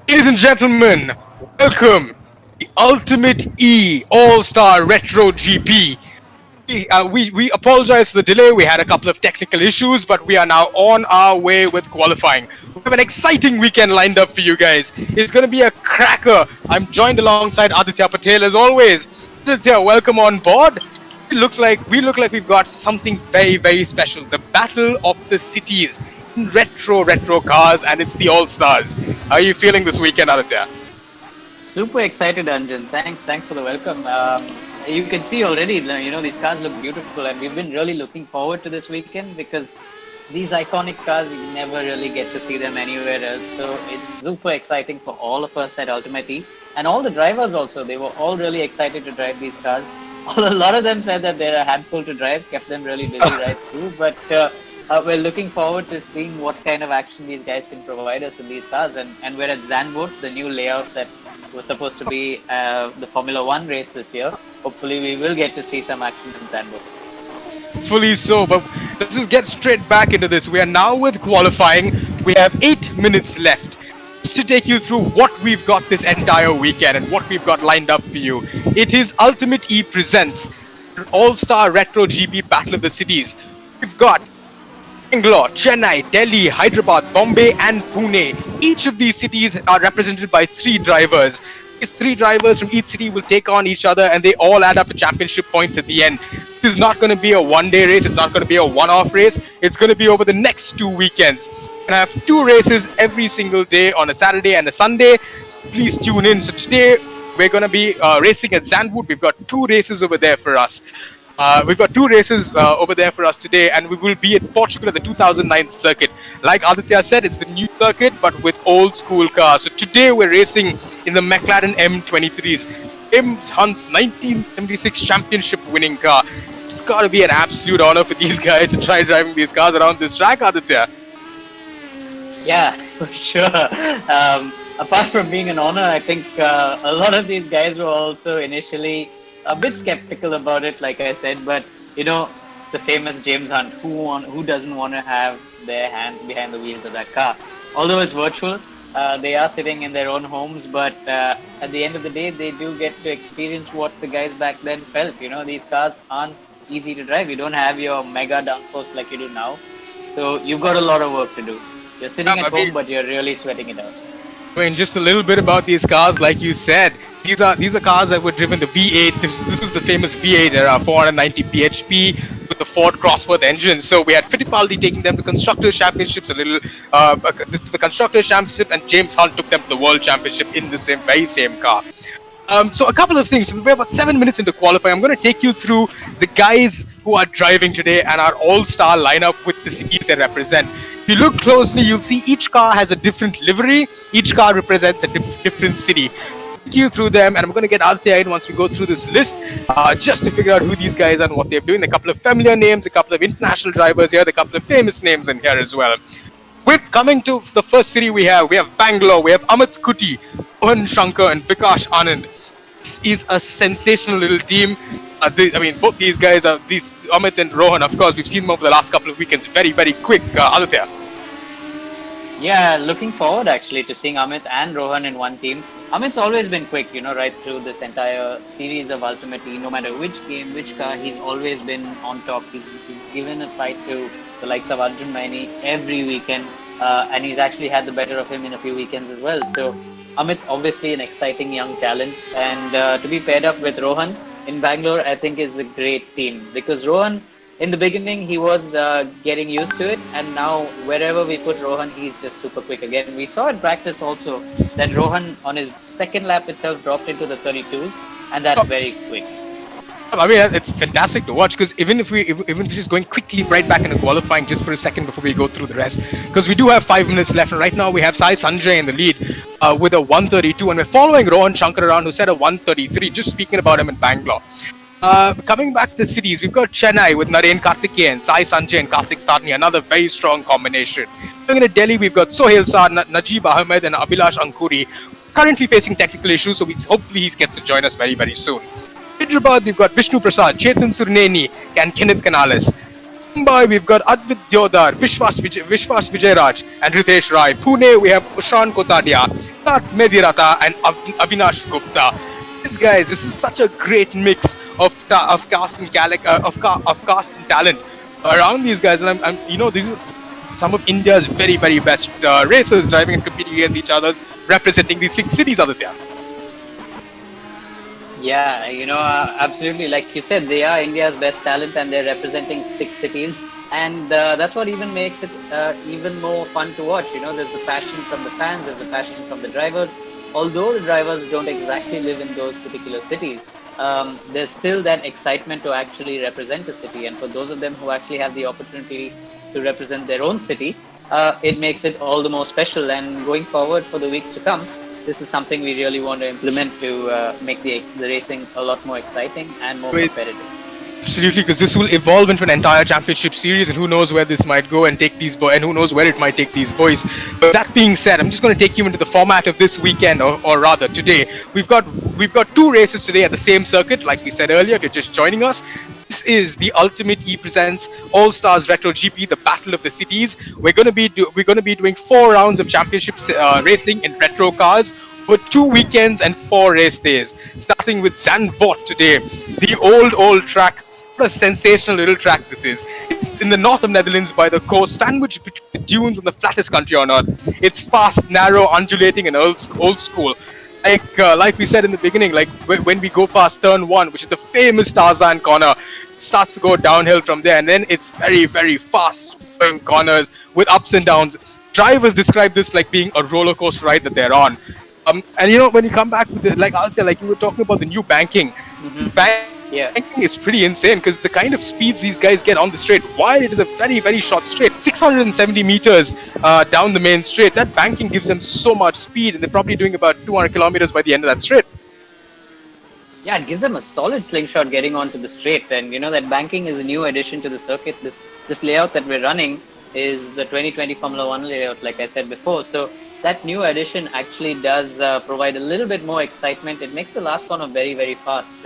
Ladies and gentlemen, welcome the Ultimate E All-Star Retro GP. We apologize for the delay. We had a couple of technical issues, but we are now on our way with qualifying. We have an exciting weekend lined up for you guys. It's going to be a cracker. I'm joined alongside Aditya Patel as always. Aditya, welcome on board. We look like we've got something very, very special. The Battle of the Cities in retro cars, and it's the All-Stars. How are you feeling this weekend, Aditya? Super excited, Anjan. Thanks for the welcome. You can see already, these cars look beautiful, and we've been really looking forward to this weekend because these iconic cars, you never really get to see them anywhere else. So it's super exciting for all of us at UltimateE, and all the drivers also. They were all really excited to drive these cars. A lot of them said that they're a handful to drive, kept them really busy right through. But we're looking forward to seeing what kind of action these guys can provide us in these cars. And we're at Zandvoort, the new layout that was supposed to be the Formula 1 race this year. Hopefully we will get to see some action in Zandvoort. Fully so, but let's just get straight back into this. We are now with qualifying. We have 8 minutes left. Just to take you through what we've got this entire weekend and what we've got lined up for you. It is UltimateE presents All-Star Retro GP Battle of the Cities. We've got Bangalore, Chennai, Delhi, Hyderabad, Bombay and Pune. Each of these cities are represented by 3 drivers. These 3 drivers from each city will take on each other and they all add up to championship points at the end. This is not going to be a one-day race. It's not going to be a one-off race. It's going to be over the next 2 weekends. And I have 2 races every single day on a Saturday and a Sunday. So please tune in. So today we're going to be racing at Zandvoort. We've got 2 races over there for us. Over there for us today, and we will be at Portugal at the 2009 circuit. Like Aditya said, it's the new circuit, but with old school cars. So today we're racing in the McLaren M23s. James Hunt's 1976 championship winning car. It's got to be an absolute honor for these guys to try driving these cars around this track, Aditya. Yeah, for sure. Apart from being an honor, I think a lot of these guys were also initially a bit skeptical about it, like I said, but the famous James Hunt, who doesn't want to have their hands behind the wheels of that car? Although it's virtual, they are sitting in their own homes, but at the end of the day, they do get to experience what the guys back then felt. These cars aren't easy to drive. You don't have your mega downforce like you do now, so you've got a lot of work to do. You're sitting at home, but you're really sweating it out. I mean, just a little bit about these cars, like you said. These are cars that were driven the V8. This was the famous V8 era, 490 bhp with the Ford Cosworth engine. So we had Fittipaldi taking them to Constructors' Championships, the Constructors' Championship, and James Hunt took them to the World Championship in the very same car. So a couple of things. We're about 7 minutes into qualifying. I'm going to take you through the guys who are driving today and our all-star lineup with the cities they represent. If you look closely, you'll see each car has a different livery. Each car represents a different city. Take you through them, and I'm going to get Aditya in once we go through this list, just to figure out who these guys are and what they're doing. A couple of familiar names, a couple of international drivers here, a couple of famous names in here as well. With coming to the first city we have Bangalore, we have Amit Kuti, Rohan Shankar and Vikash Anand. This is a sensational little team. Both these guys are Amit and Rohan. Of course, we've seen them over the last couple of weekends. Very, very quick. Aditya. Yeah, looking forward actually to seeing Amit and Rohan in one team. Amit's always been quick, right through this entire series of UltimateE. No matter which game, which car, he's always been on top. He's given a fight to the likes of Arjun Maini every weekend, and he's actually had the better of him in a few weekends as well. So Amit, obviously an exciting young talent, and to be paired up with Rohan in Bangalore, I think is a great team, because Rohan, in the beginning, he was getting used to it, and now wherever we put Rohan, he's just super quick again. We saw in practice also that Rohan, on his second lap itself, dropped into the 32s, and that's very quick. I mean, it's fantastic to watch, because even if we're just going quickly right back into qualifying just for a second before we go through the rest, because we do have 5 minutes left, and right now we have Sai Sanjay in the lead with a 132, and we're following Rohan Shankar around, who set a 133, just speaking about him in Bangalore. Coming back to the cities, we've got Chennai with Narain Karthikeyan, Sai Sanjay and Karthik Tarni, another very strong combination. Looking at Delhi, we've got Sohail Saad, Najib Ahmed and Abhilash Ankuri, currently facing technical issues, so hopefully he gets to join us very, very soon. Hyderabad, we've got Vishnu Prasad, Chetan Surneni, and Kenneth Canales. Mumbai, we've got Advit Deodar, Vishwas Vijayaraj, and Ritesh Rai. Pune, we have Ushan Kotadia, Tat Medirata, and Avinash Gupta. These guys, this is such a great mix of cast and cast and talent around these guys, and these are some of India's very, very best racers driving and competing against each other, representing these 6 cities out there. Yeah, absolutely. Like you said, they are India's best talent and they're representing 6 cities. And that's what even makes it even more fun to watch. There's the passion from the fans, there's the passion from the drivers. Although the drivers don't exactly live in those particular cities, there's still that excitement to actually represent a city. And for those of them who actually have the opportunity to represent their own city, it makes it all the more special. And going forward for the weeks to come, this is something we really want to implement to make the racing a lot more exciting and more competitive. Absolutely, because this will evolve into an entire championship series, and who knows where this might go and take these boys, and who knows where it might take these boys. But that being said, I'm just going to take you into the format of this weekend, or rather today. We've got 2 races today at the same circuit, like we said earlier. If you're just joining us, this is the UltimateE presents All Stars Retro GP, the Battle of the Cities. We're going to be doing 4 rounds of championship racing in retro cars, with 2 weekends and 4 race days. Starting with Zandvoort today, the old track. What a sensational little track this is. It's in the north of Netherlands by the coast, sandwiched between the dunes and the flattest country on earth. It's fast, narrow, undulating, and old school. Like we said in the beginning, like when we go past turn 1, which is the famous Tarzan corner, it starts to go downhill from there, and then it's very, very fast corners with ups and downs. Drivers describe this like being a roller coaster ride that they're on. And when you come back with it, like Althea, like you were talking about the new banking. Banking is pretty insane because the kind of speeds these guys get on the straight, while it is a very, very short straight, 670 meters down the main straight, that banking gives them so much speed, and they're probably doing about 200 kilometers by the end of that straight. Yeah, it gives them a solid slingshot getting onto the straight, and that banking is a new addition to the circuit. This layout that we're running is the 2020 Formula 1 layout, like I said before. So that new addition actually does provide a little bit more excitement. It makes the last corner very, very fast.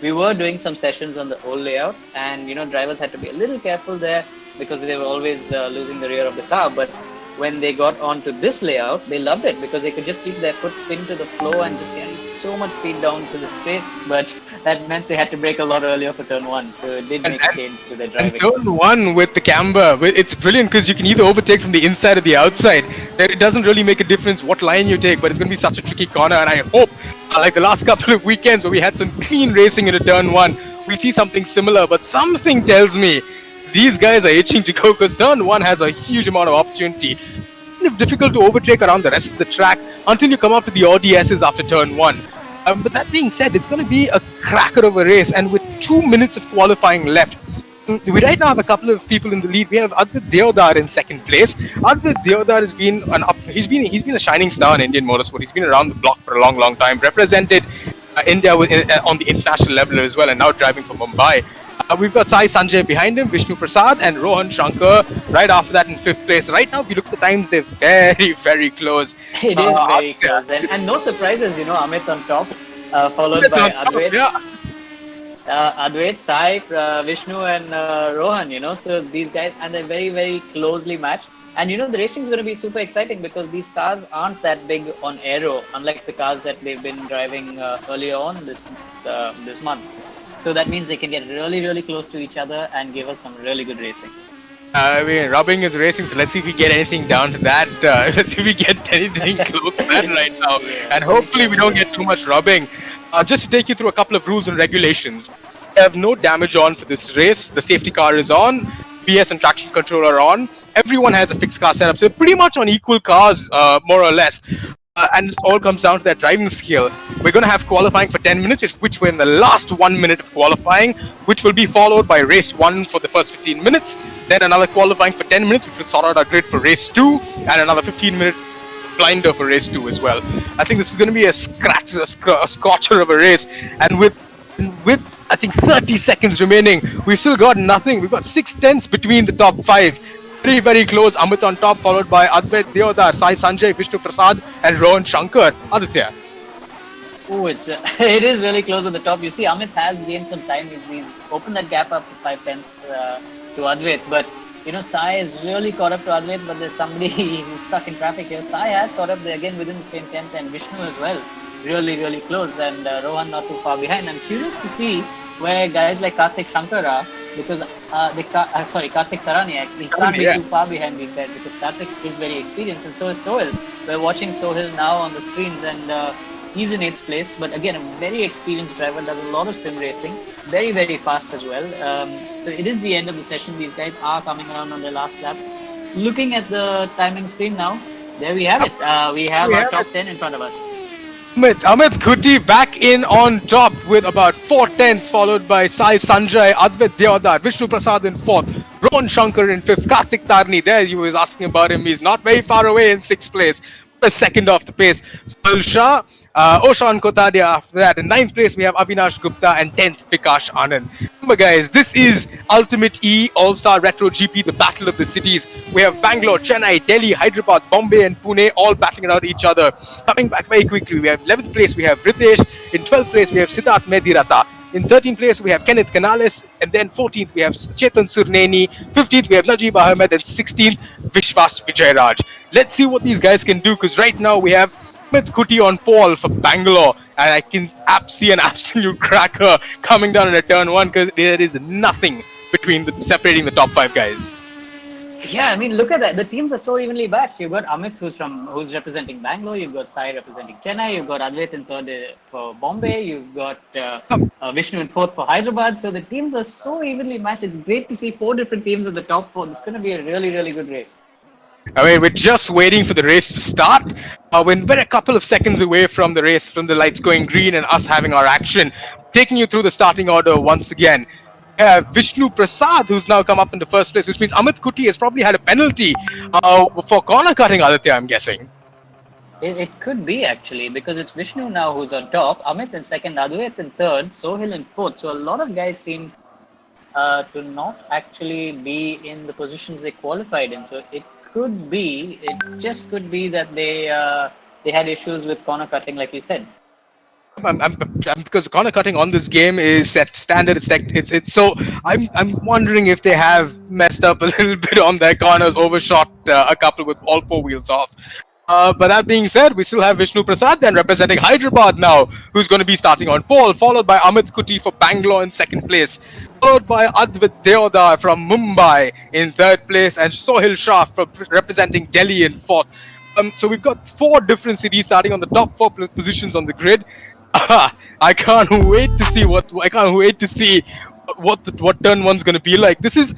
We were doing some sessions on the old layout, and drivers had to be a little careful there because they were always losing the rear of the car. But when they got onto this layout, they loved it because they could just keep their foot pinned to the floor and just carry so much speed down to the straight. But that meant they had to brake a lot earlier for turn 1, so it did make a change to their driving. And turn 1 with the camber, it's brilliant because you can either overtake from the inside or the outside. It doesn't really make a difference what line you take, but it's going to be such a tricky corner, and I hope, like the last couple of weekends where we had some clean racing into turn 1, we see something similar. But something tells me these guys are itching to go because turn 1 has a huge amount of opportunity. It's difficult to overtake around the rest of the track until you come up to the ODSs after turn 1. But that being said, it's going to be a cracker of a race, and with 2 minutes of qualifying left, we right now have a couple of people in the lead. We have Advit Deodar in second place. Advit Deodar has been he's been a shining star in Indian motorsport. He's been around the block for a long, long time. Represented India on the international level as well, and now driving for Mumbai. We've got Sai Sanjay behind him, Vishnu Prasad, and Rohan Shankar right after that in 5th place. Right now, if you look at the times, they're very, very close. It is very close, and no surprises. Amit on top, followed by Advait. Advait, Sai, Vishnu, and Rohan, so these guys, and they're very, very closely matched. And the racing is going to be super exciting because these cars aren't that big on aero, unlike the cars that they've been driving earlier on this month. So that means they can get really, really close to each other and give us some really good racing. I mean, rubbing is racing, so let's see if we get anything down to that. Let's see if we get anything close to that right now. And hopefully we don't get too much rubbing. Just to take you through a couple of rules and regulations. We have no damage on for this race. The safety car is on. BS and traction control are on. Everyone has a fixed car setup, so pretty much on equal cars, more or less. And it all comes down to their driving skill. We're going to have qualifying for 10 minutes, which we're in the last 1 minute of qualifying, which will be followed by race 1 for the first 15 minutes, then another qualifying for 10 minutes, which will sort out our grid for race 2, and another 15-minute blinder for race 2 as well. I think this is going to be a scorcher of a race, and with I think 30 seconds remaining, we've still got nothing. We've got 6/10 between the top 5. Very, very close. Amit on top, followed by Advait Deodar, Sai Sanjay, Vishnu Prasad, and Rohan Shankar. Aditya. Oh, it's it is really close at the top. You see, Amit has gained some time. He's opened that gap up to 5 tenths to Advait, but Sai is really caught up to Advait. But there's somebody who's stuck in traffic here. Sai has caught up there again within the same tenth, and Vishnu as well. Really, really close, and Rohan not too far behind. I'm curious to see where guys like Karthik Shankar are, because Karthik Tarani actually can't be too far behind these guys, because Karthik is very experienced, and so is Sohil. We're watching Sohil now on the screens, and he's in 8th place, but again, a very experienced driver, does a lot of sim racing, very, very fast as well. So it is the end of the session. These guys are coming around on their last lap. Looking at the timing screen now, there we have it. We have our top 10 in front of us. Amit Kuti back in on top with about 4 tenths, followed by Sai Sanjay, Advait Deodar, Vishnu Prasad in 4th, Rohan Shankar in 5th, Karthik Tarni, there you was asking about him, he's not very far away in 6th place, the second off the pace. Sohil Shah, Oshan Kotadia after that. In 9th place, we have Avinash Gupta, and 10th, Vikash Anand. Remember, guys, this is UltimateE All-Star Retro GP, the battle of the cities. We have Bangalore, Chennai, Delhi, Hyderabad, Bombay, and Pune all battling it out each other. Coming back very quickly, we have 11th place, we have Ritesh. In 12th place, we have Siddharth Medirata. In 13th place, we have Kenneth Canales, and then 14th, we have Chetan Surneni. 15th, we have Najib Ahmed, and 16th, Vishwas Vijayaraj. Let's see what these guys can do, because right now we have Amit Kuti on pole for Bangalore, and I can see an absolute cracker coming down in a turn 1, because there is nothing between separating the top 5 guys. Yeah, I mean, look at that. The teams are so evenly matched. You've got Amit, who's representing Bangalore. You've got Sai representing Chennai. You've got Advait in 3rd for Bombay. You've got Vishnu in 4th for Hyderabad. So the teams are so evenly matched. It's great to see 4 different teams at the top 4. It's going to be a really, really good race. I mean, we're just waiting for the race to start. We're a couple of seconds away from the race, from the lights going green and us having our action. Taking you through the starting order once again. Vishnu Prasad, who's now come up in the first place, which means Amit Kuti has probably had a penalty for corner cutting, Aditya, I'm guessing. It could be, actually, because it's Vishnu now who's on top, Amit in 2nd, Advait in 3rd, Sohil in 4th. So a lot of guys seem to not actually be in the positions they qualified in. So it just could be that they had issues with corner cutting, like you said. Because corner cutting on this game is set standard. It's so I'm wondering if they have messed up a little bit on their corners, overshot a couple with all 4 wheels off. But that being said, we still have Vishnu Prasad then representing Hyderabad now, who's going to be starting on pole, followed by Amit Kuti for Bangalore in 2nd place, followed by Advait Deodar from Mumbai in 3rd place, and Sohil Shah representing Delhi in 4th. So we've got 4 different cities starting on the top 4 positions on the grid. I can't wait to see what turn 1's going to be like. This is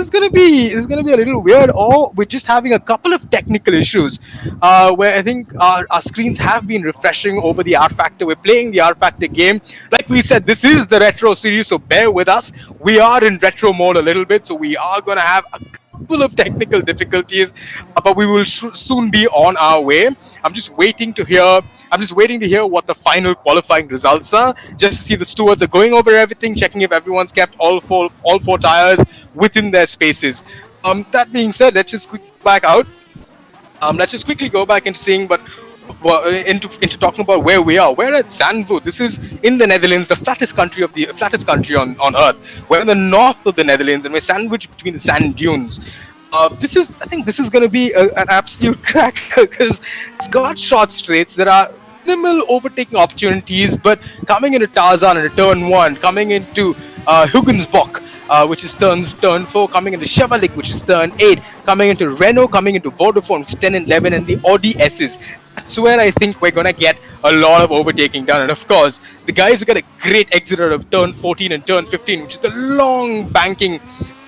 going to be a little weird, or we're just having a couple of technical issues where I think our screens have been refreshing over the R Factor. We're playing the R Factor game. Like we said, this is the retro series, so bear with us. We are in retro mode a little bit, so we are going to have a couple of technical difficulties, but we will soon be on our way. I'm just waiting to hear what the final qualifying results are, just to see the stewards are going over everything, checking if everyone's kept all four tires within their spaces. That being said, let's just quickly go back into seeing, into talking about where we are. We're at Zandvoort. This is in the Netherlands, the flattest country on Earth. We're in the north of the Netherlands, and we're sandwiched between the sand dunes. I think this is going to be an absolute cracker, because it's got short straights. There are minimal overtaking opportunities, but coming into Tarzan in turn 1, coming into Huggensbach, which is turn 4, coming into Chevalik, which is turn 8, coming into Renault, coming into Vodafone, which is 10 and 11, and the Audi S's. That's where I think we're going to get a lot of overtaking done. And of course, the guys who get a great exit out of turn 14 and turn 15, which is the long banking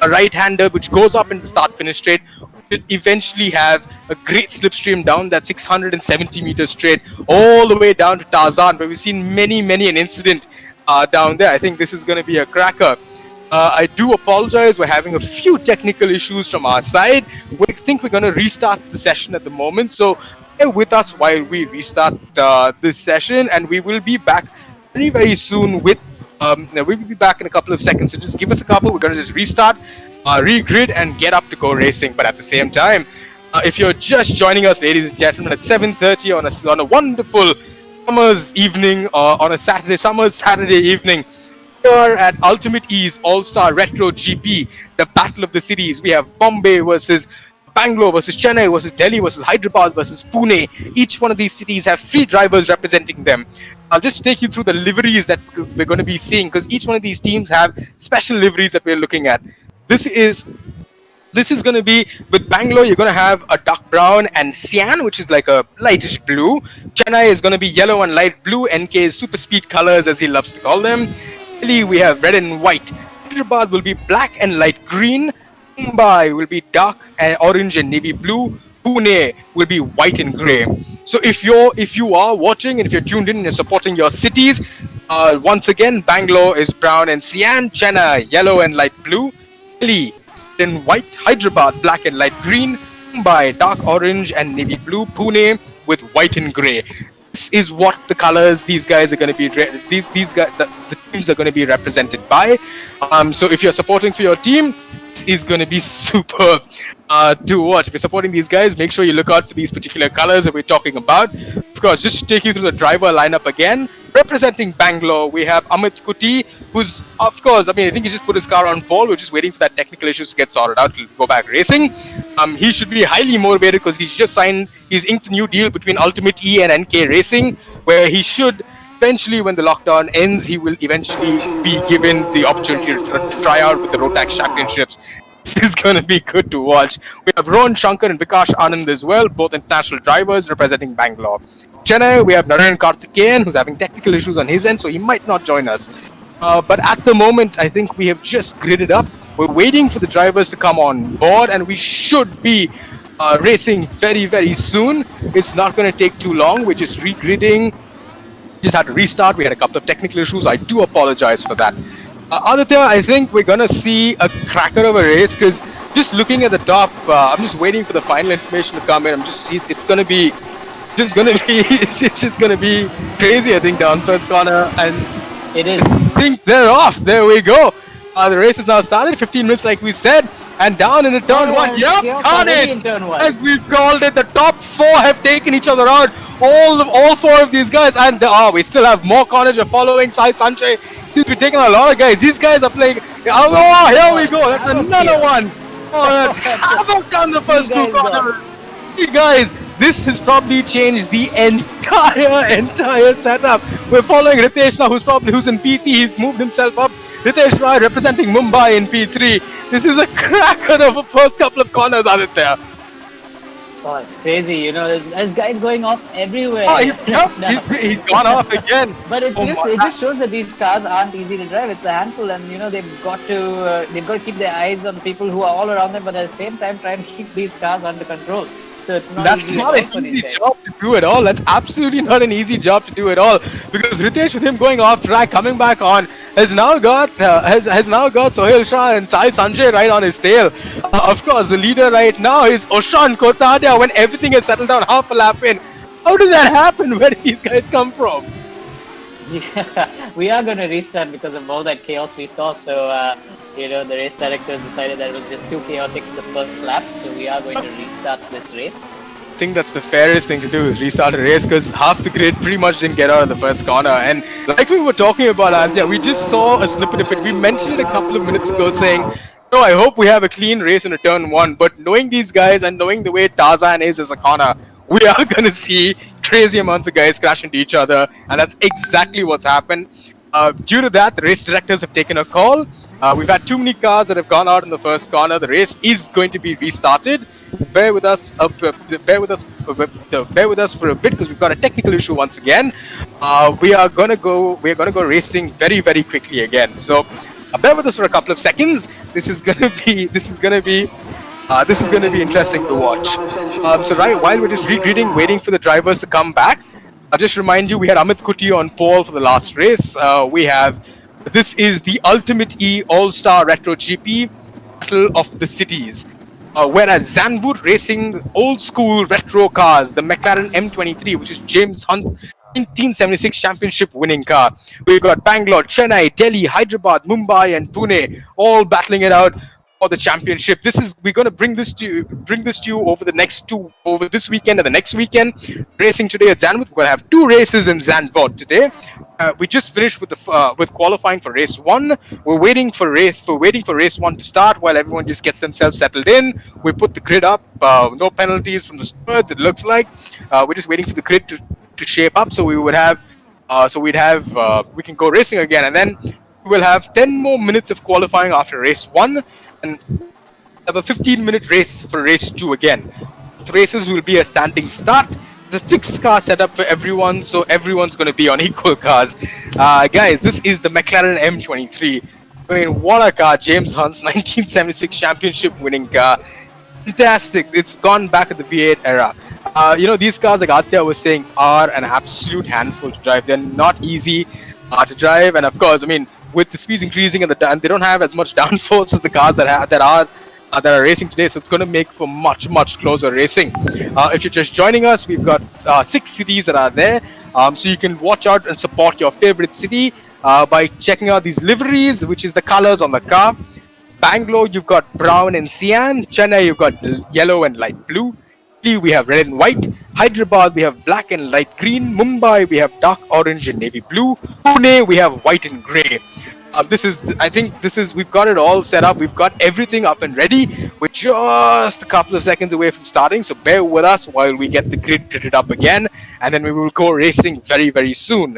right-hander which goes up in the start-finish straight, will eventually have a great slipstream down that 670 meter straight all the way down to Tarzan, where we've seen many an incident down there. I think this is going to be a cracker. I do apologize. We're having a few technical issues from our side. We think we're going to restart the session at the moment, so bear with us while we restart this session, and we will be back very soon with we will be back in a couple of seconds, so just give us a couple. We're going to just restart, regrid, and get up to go racing. But at the same time, if you're just joining us, ladies and gentlemen, at 7:30 on a wonderful summer's evening, on a summer's Saturday evening, here at UltimateE's All-Star Retro GP, the Battle of the Cities. We have Bombay versus Bangalore versus Chennai versus Delhi versus Hyderabad versus Pune. Each one of these cities have three drivers representing them. I'll just take you through the liveries that we're going to be seeing, because each one of these teams have special liveries that we're looking at. This is going to be, with Bangalore, you're going to have a dark brown and cyan, which is like a lightish blue. Chennai is going to be yellow and light blue, NK's super speed colors, as he loves to call them. Delhi, we have red and white. Hyderabad will be black and light green. Mumbai will be dark and orange and navy blue. Pune will be white and grey. So if you are watching and if you're tuned in and you're supporting your cities, once again, Bangalore is brown and cyan, Chennai yellow and light blue, Delhi in white, Hyderabad black and light green, Mumbai dark orange and navy blue, Pune with white and grey. This is what the colors these guys are going to be. These guys, the teams are going to be represented by. So if you're supporting for your team, this is going to be superb to watch. If you're supporting these guys, make sure you look out for these particular colors that we're talking about. Of course, just to take you through the driver lineup again. Representing Bangalore, we have Amit Kuti, who's, of course, I think he just put his car on pole. We're just waiting for that technical issues to get sorted out to go back racing. He should be highly motivated because he's just inked a new deal between UltimateE and NK Racing, where he should eventually, when the lockdown ends, he will eventually be given the opportunity to try out with the Rotax Championships. This is going to be good to watch. We have Rohan Shankar and Vikash Anand as well, both international drivers representing Bangalore. Chennai, we have Narain Karthikeyan, who's having technical issues on his end, so he might not join us. But at the moment, I think we have just gridded up. We're waiting for the drivers to come on board, and we should be racing very, very soon. It's not going to take too long. We're just regridding. Just had to restart. We had a couple of technical issues. I do apologize for that. Aditya, I think we're going to see a cracker of a race, because just looking at the top, I'm just waiting for the final information to come in. It's going to be just going to be crazy, I think, down first corner. And it is. I think they're off. There we go. The race is now started, 15 minutes like we said, and down in turn one. Yep, carnage! As we've called it, the top four have taken each other out. All four of these guys, and we still have more carnage following. Sai Sanjay seems to be taking a lot of guys. These guys are playing. Oh, here we go. That's another one. Oh, that's havoc down the first two corners. You guys, this has probably changed the entire setup. We're following Ritesh now, who's in P3. He's moved himself up. Ritesh Rai representing Mumbai in P3. This is a cracker of a first couple of corners out there. Oh, it's crazy, there's guys going off everywhere. Oh, he's gone off again. But it just shows that these cars aren't easy to drive. It's a handful, and they've got to keep their eyes on people who are all around them, but at the same time try and keep these cars under control. So it's not That's not an easy job to do at all. That's absolutely not an easy job to do at all. Because Ritesh, with him going off track, coming back on, has now got Sohail Shah and Sai Sanjay right on his tail. Of course, the leader right now is Oshan Kotadia. When everything is settled down, half a lap in. How did that happen? Where did these guys come from? Yeah, we are going to restart because of all that chaos we saw. So, the race directors decided that it was just too chaotic the first lap. So we are going to restart this race. I think that's the fairest thing to do, is restart a race, because half the grid pretty much didn't get out of the first corner. And like we were talking about, Aditya, we just saw a snippet of it. We mentioned it a couple of minutes ago saying, I hope we have a clean race in a turn one. But knowing these guys and knowing the way Tarzan is as a corner, we are going to see crazy amounts of guys crash into each other. And that's exactly what's happened. Due to that, the race directors have taken a call. We've had too many cars that have gone out in the first corner. The race is going to be restarted. Bear with us for a bit, because we've got a technical issue once again. We're gonna go racing very, very quickly again. So bear with us for a couple of seconds. This is gonna be interesting to watch. So while we're just regridding, waiting for the drivers to come back, I'll just remind you, we had Amit Kuti on pole for the last race. This is the UltimateE All-Star Retro GP Battle of the Cities. Whereas Zandvoort racing old school retro cars, the McLaren M23, which is James Hunt's 1976 championship winning car. We've got Bangalore, Chennai, Delhi, Hyderabad, Mumbai and Pune all battling it out. for the championship. We're going to bring this to you over this weekend and the next weekend. Racing today at Zandvoort. We're going to have 2 races in Zandvoort today. We just finished with qualifying for race 1. We're waiting for race 1 to start while everyone just gets themselves settled in. We put the grid up. No penalties from the stewards. It looks like we're just waiting for the grid to shape up. So we can go racing again, and then we'll have 10 more minutes of qualifying after race 1, and have a 15-minute race for race 2 again. The races will be a standing start. There's a fixed car setup for everyone, so everyone's going to be on equal cars. Guys, this is the McLaren M23. I mean, what a car. James Hunt's 1976 championship winning car. Fantastic. It's gone back at the V8 era. These cars, like Aditya was saying, are an absolute handful to drive. They're not easy to drive, and of course, I mean, with the speeds increasing and they don't have as much downforce as the cars that are racing today, so it's going to make for much closer racing. If you're just joining us, we've got 6 cities that are there, so you can watch out and support your favorite city by checking out these liveries, which is the colors on the car. Bangalore, you've got brown and cyan. Chennai, you've got yellow and light blue. Delhi, we have red and white. Hyderabad, we have black and light green. Mumbai, we have dark orange and navy blue. Pune, we have white and grey. We've got it all set up. We've got everything up and ready. We're just a couple of seconds away from starting, so bear with us while we get the grid printed up again, and then we will go racing very, very soon.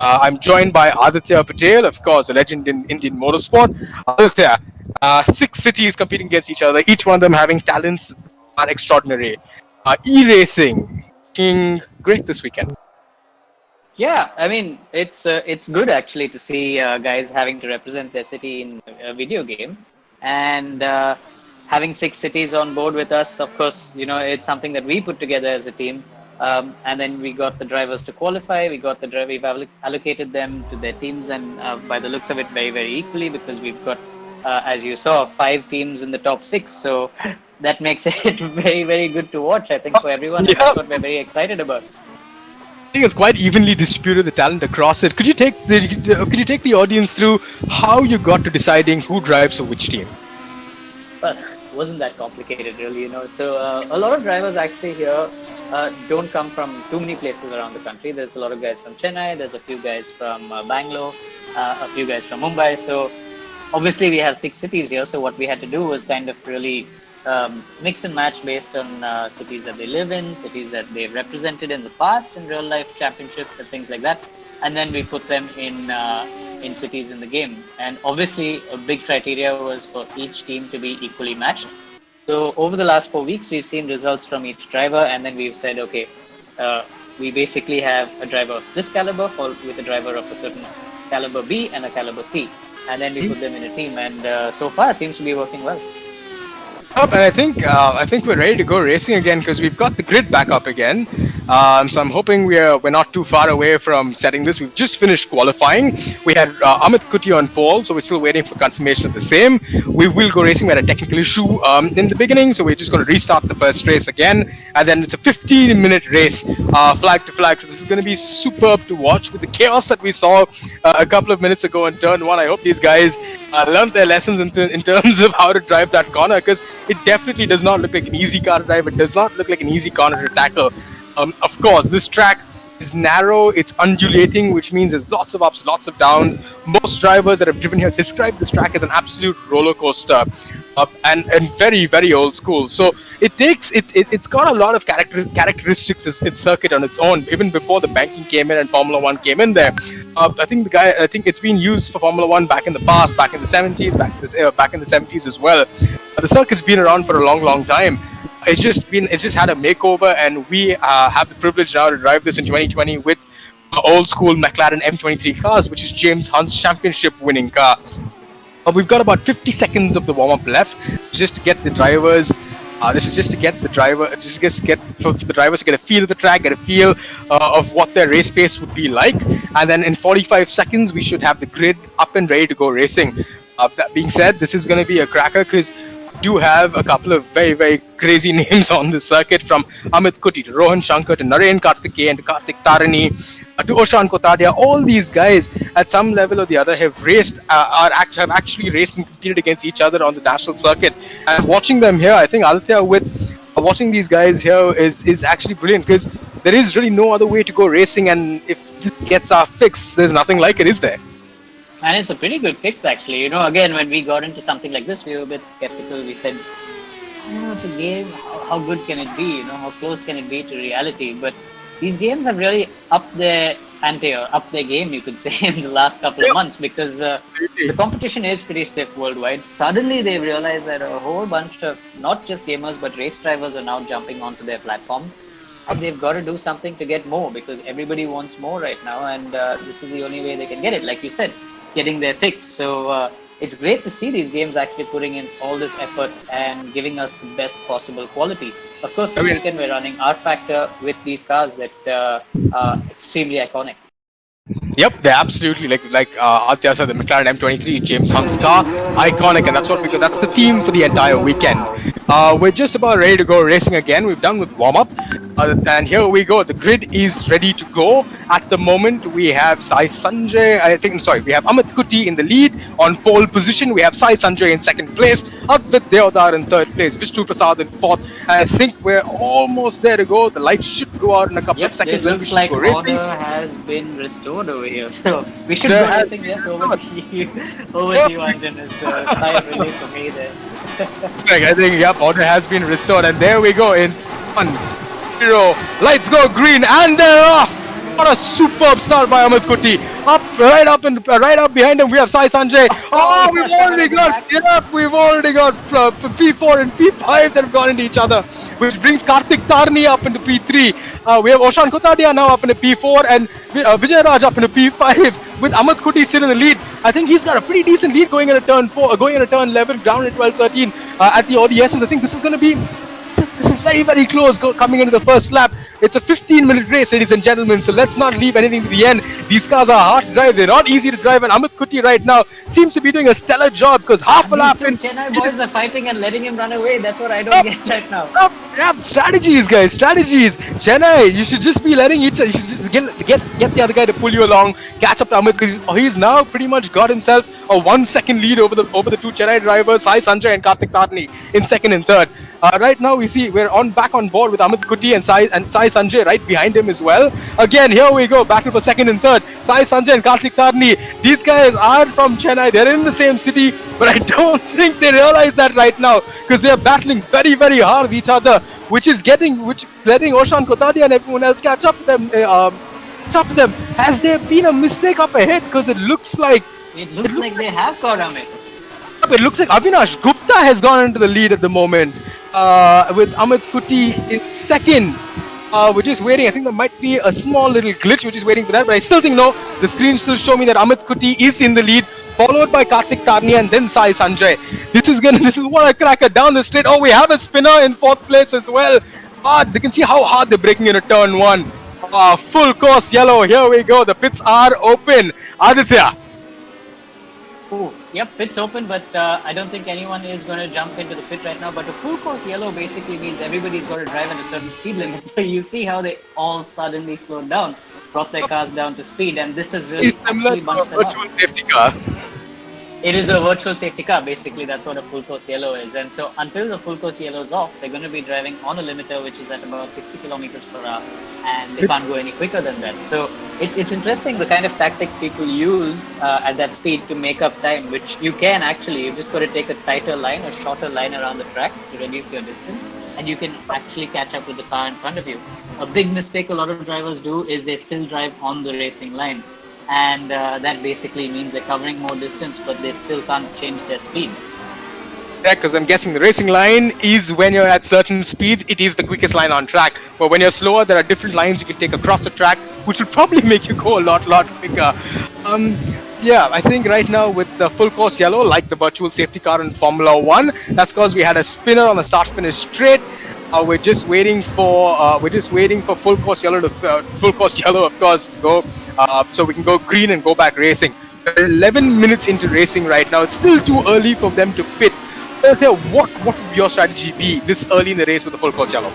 I'm joined by Aditya Patel, of course, a legend in Indian motorsport. Aditya, 6 cities competing against each other, each one of them having talents are extraordinary. E-racing, looking great this weekend. Yeah, I mean, it's good actually to see guys having to represent their city in a video game, and having 6 cities on board with us. Of course, it's something that we put together as a team, and then we got the drivers to qualify. We've allocated them to their teams, and by the looks of it, very, very equally, because we've got, as you saw, 5 teams in the top 6. So that makes it very, very good to watch, I think, for everyone. Yeah. That's what we're very excited about. I think it's quite evenly distributed, the talent across it. Could you take the audience through how you got to deciding who drives for which team? Well, it wasn't that complicated, really, So a lot of drivers actually here don't come from too many places around the country. There's a lot of guys from Chennai. There's a few guys from Bangalore, a few guys from Mumbai. So obviously we have 6 cities here. So what we had to do was kind of really mix and match based on cities that they live in, cities that they've represented in the past in real life championships and things like that, and then we put them in cities in the game. And obviously a big criteria was for each team to be equally matched. So over the last 4 weeks, we've seen results from each driver, and then we've said, okay, we basically have a driver of this caliber with a driver of a certain caliber B and a caliber C, and then we put them in a team, and so far it seems to be working well. Up, and I think we're ready to go racing again, because we've got the grid back up again. So I'm hoping we're not too far away from setting this. We've just finished qualifying. We had Amit Kuti on pole, so we're still waiting for confirmation of the same. We will go racing. We had a technical issue in the beginning, so we're just going to restart the first race again, and then it's a 15-minute race, flag to flag. So this is going to be superb to watch with the chaos that we saw a couple of minutes ago in turn 1. I hope these guys learned their lessons in terms of how to drive that corner, because it definitely does not look like an easy car to drive. It does not look like an easy corner to tackle. Of course, this track is narrow, it's undulating, which means there's lots of ups, lots of downs. Most drivers that have driven here describe this track as an absolute roller coaster, and very, very old school. So it's got a lot of characteristics as its circuit on its own, even before the banking came in and Formula One came in there. I think it's been used for Formula One back in the past, back in the 70s, back in the 70s as well. The circuit's been around for a long time. It's just had a makeover, and we have the privilege now to drive this in 2020 with old school McLaren M23 cars, which is James Hunt's championship winning car. We've got about 50 seconds of the warm-up left just to get the drivers. This is just to get the drivers to get a feel of the track, get a feel of what their race pace would be like, and then in 45 seconds we should have the grid up and ready to go racing. That being said, this is going to be a cracker, because do have a couple of very, very crazy names on the circuit, from Amit Kuti to Rohan Shankar to Narain Karthikeyan to Karthik Tarani. to Oshan Kotadia. All these guys, at some level or the other, have raced, have actually raced and competed against each other on the national circuit. And watching them here, I think Altya with watching these guys here is actually brilliant, because there is really no other way to go racing, and if this gets our fix, there's nothing like it, is there? And it's a pretty good fix, actually. You know, again, when we got into something like this, we were a bit skeptical. We said, I don't know, it's a game. How good can it be? You know, how close can it be to reality? But these games have really upped their ante, or upped their game, you could say, in the last couple of months, because the competition is pretty stiff worldwide. Suddenly, they realized that a whole bunch of not just gamers but race drivers are now jumping onto their platforms, and they've got to do something to get more, because everybody wants more right now, and this is the only way they can get it. Like you said, getting their fix. So it's great to see these games actually putting in all this effort and giving us the best possible quality. Of course, this weekend we're running R Factor with these cars that are extremely iconic. Yep, they're absolutely like Atya said, the McLaren M23, James Hunt's car, iconic, and that's the theme for the entire weekend. We're just about ready to go racing again. We've done with warm up, and here we go. The grid is ready to go. At the moment, we have Sai Sanjay. We have Amit Kuti in the lead on pole position. We have Sai Sanjay in second place, Advait Deodar in third place, Vishnu Prasad in fourth. And I think we're almost there to go. The lights should go out in a couple of seconds. It looks like order has been restored over here, so we should go racing. Yes, over to you, Anjan. It's a sigh of relief for me there. I think, order has been restored, and there we go in 1, 0. Lights go green, and they're off. What a superb start by Amit Kuti. Right up behind him, we have Sai Sanjay. We've already got P4 and P5 that have gone into each other, which brings Karthik Tarni up into P3. We have Oshan Kotadia now up into P4, and Vijay Raj up into P5, with Amit Kuti still in the lead. I think he's got a pretty decent lead going into turn 4, going into turn 11, down at 12-13 at the ODSs. I think this is going to be very, very close coming into the first lap. It's a 15-minute race, ladies and gentlemen, so let's not leave anything to the end. These cars are hard to drive, they're not easy to drive, and Amit Kuti right now seems to be doing a stellar job, because half a lap in... Chennai boys are fighting and letting him run away. That's what I don't get right now. Strategies, guys, strategies. Chennai, you should just be letting you should just get the other guy to pull you along, catch up to Amit, because he's now pretty much got himself a 1-second lead over the two Chennai drivers, Sai Sanjay and Karthik Tarni, in second and third. Right now we see we're back on board with Amit Kuti and Sai Sanjay right behind him as well. Again, here we go, battle for second and third. Sai Sanjay and Karthik Tarni. These guys are from Chennai. They're in the same city, but I don't think they realize that right now, because they're battling very, very hard with each other, which letting Oshan Kotadia and everyone else catch up to them. Has there been a mistake up ahead? Because it looks like they have caught Amit. It looks like Avinash Gupta has gone into the lead at the moment, with Amit Kuti in second. We're just waiting. I think there might be a small little glitch. We're just waiting for that, but I still think no. The screen still show me that Amit Kuti is in the lead, followed by Karthik Tarni and then Sai Sanjay. This is what a cracker down the straight. Oh, we have a spinner in fourth place as well. You can see how hard they're breaking into turn 1. Full course yellow. Here we go. The pits are open. Aditya. Yep, pit's open, but I don't think anyone is going to jump into the pit right now. But a full course yellow basically means everybody's got to drive at a certain speed limit. So you see how they all suddenly slowed down, brought their cars down to speed, and this is really actually bunched them up. Virtual safety car. It is a virtual safety car, basically. That's what a full course yellow is. And so until the full course yellow is off, they're going to be driving on a limiter, which is at about 60 kilometers per hour, and they can't go any quicker than that. So it's interesting the kind of tactics people use at that speed to make up time, which you can actually. You've just got to take a tighter line, a shorter line around the track to reduce your distance, and you can actually catch up with the car in front of you. A big mistake a lot of drivers do is they still drive on the racing line. And that basically means they're covering more distance, but they still can't change their speed. Correct, because I'm guessing the racing line is when you're at certain speeds, it is the quickest line on track. But when you're slower, there are different lines you can take across the track, which will probably make you go a lot quicker. I think right now with the full course yellow, like the virtual safety car in Formula 1, that's because we had a spinner on the start finish straight. We're just waiting for full course yellow of course to go, so we can go green and go back racing. We're 11 minutes into racing right now. It's still too early for them to pit. What would your strategy be this early in the race with the full course yellow?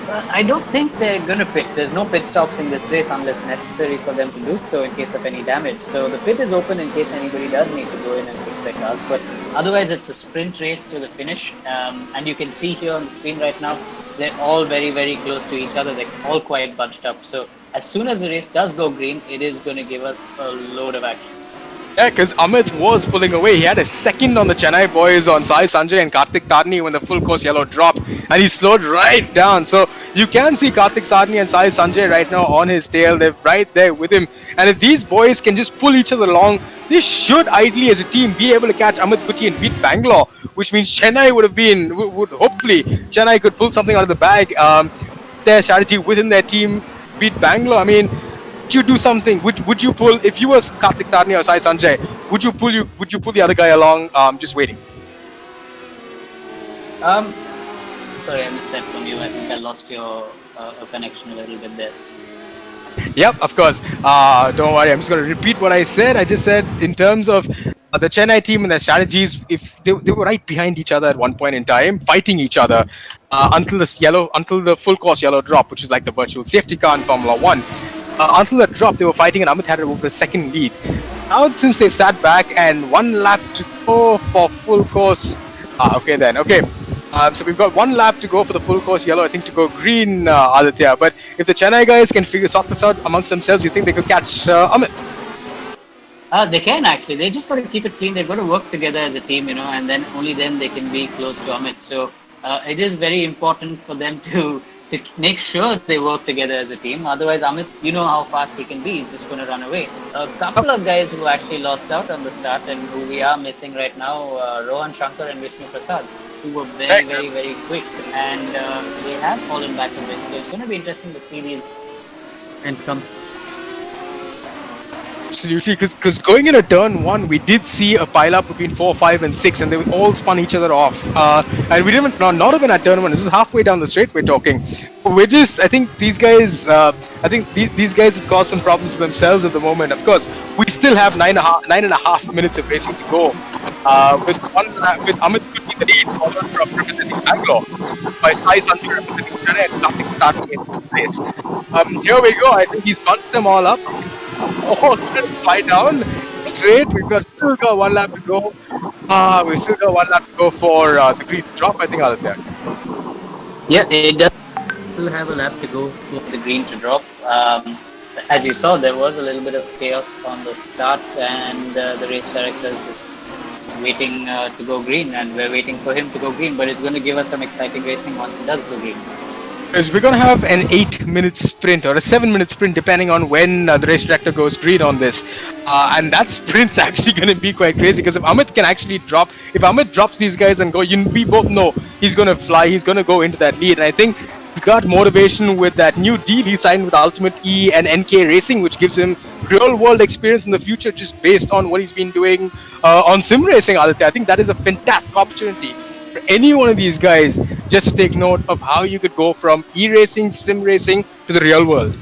I don't think they're going to pit. There's no pit stops in this race unless necessary for them to do so in case of any damage. So the pit is open in case anybody does need to go in and fix their cars. But otherwise, it's a sprint race to the finish. And you can see here on the screen right now, they're all very, very close to each other. They're all quite bunched up. So as soon as the race does go green, it is going to give us a load of action. Yeah, because Amit was pulling away. He had a second on the Chennai boys on Sai Sanjay and Karthik Tarni when the full course yellow dropped, and he slowed right down. So you can see Karthik Tarni and Sai Sanjay right now on his tail. They're right there with him. And if these boys can just pull each other along, they should ideally as a team be able to catch Amit Kuti and beat Bangalore, which means Chennai would hopefully Chennai could pull something out of the bag. Their strategy within their team beat Bangalore. I mean, you do something? Would you pull if you was Karthik Tarni or Sai Sanjay? Would you pull the other guy along? Just waiting. Um, Sorry, I missed that from you. I think I lost your connection a little bit there. Yep, of course. Don't worry. I'm just going to repeat what I said. I just said in terms of the Chennai team and their strategies, if they were right behind each other at one point in time, fighting each other until the full course yellow drop, which is like the virtual safety car in Formula One. Until that drop, they were fighting, and Amit had over the second lead. Now, since they've sat back and one lap to go for full course. Okay then. Okay. So we've got one lap to go for the full course yellow, I think, to go green, Aditya. But if the Chennai guys can sort this out amongst themselves, you think they could catch Amit? They can actually. They just got to keep it clean. They've got to work together as a team, and then only then they can be close to Amit. So it is very important for them to make sure they work together as a team. Otherwise, Amit, you know how fast he can be. He's just going to run away. A couple of guys who actually lost out on the start and who we are missing right now, Rohan Shankar and Vishnu Prasad, who were very, very, very quick, and they have fallen back a bit. So it's going to be interesting to see these and come. Absolutely, because going into turn one, we did see a pile-up between 4, 5, and 6, and they all spun each other off. And we didn't, not even at turn one. This is halfway down the straight. We're talking. We're just, I think these guys, these guys have caused some problems for themselves at the moment. Of course, we still have 9.5 minutes of racing to go. With Amit Kuti in the lead, followed from representing Bangalore by Sai Sanjay representing Chennai and Karthik Tarni in place. Here we go. I think he's bunched them all up. All fly down straight. Still got one lap to go. We've still got one lap to go for the green drop, I think, out there. Yeah, it does still have a lap to go for the green to drop. As you saw, there was a little bit of chaos on the start, and the race director is just waiting to go green, and we're waiting for him to go green. But it's going to give us some exciting racing once it does go green. Because we're going to have an 8-minute sprint or a 7-minute sprint depending on when the race director goes green on this. And that sprint's actually going to be quite crazy because if Amit can actually if Amit drops these guys and go, we both know he's going to fly, he's going to go into that lead. And I think he's got motivation with that new deal he signed with UltimateE and NK Racing, which gives him real-world experience in the future just based on what he's been doing on sim racing. I think that is a fantastic opportunity for any one of these guys just to take note of how you could go from e-racing, sim racing to the real world.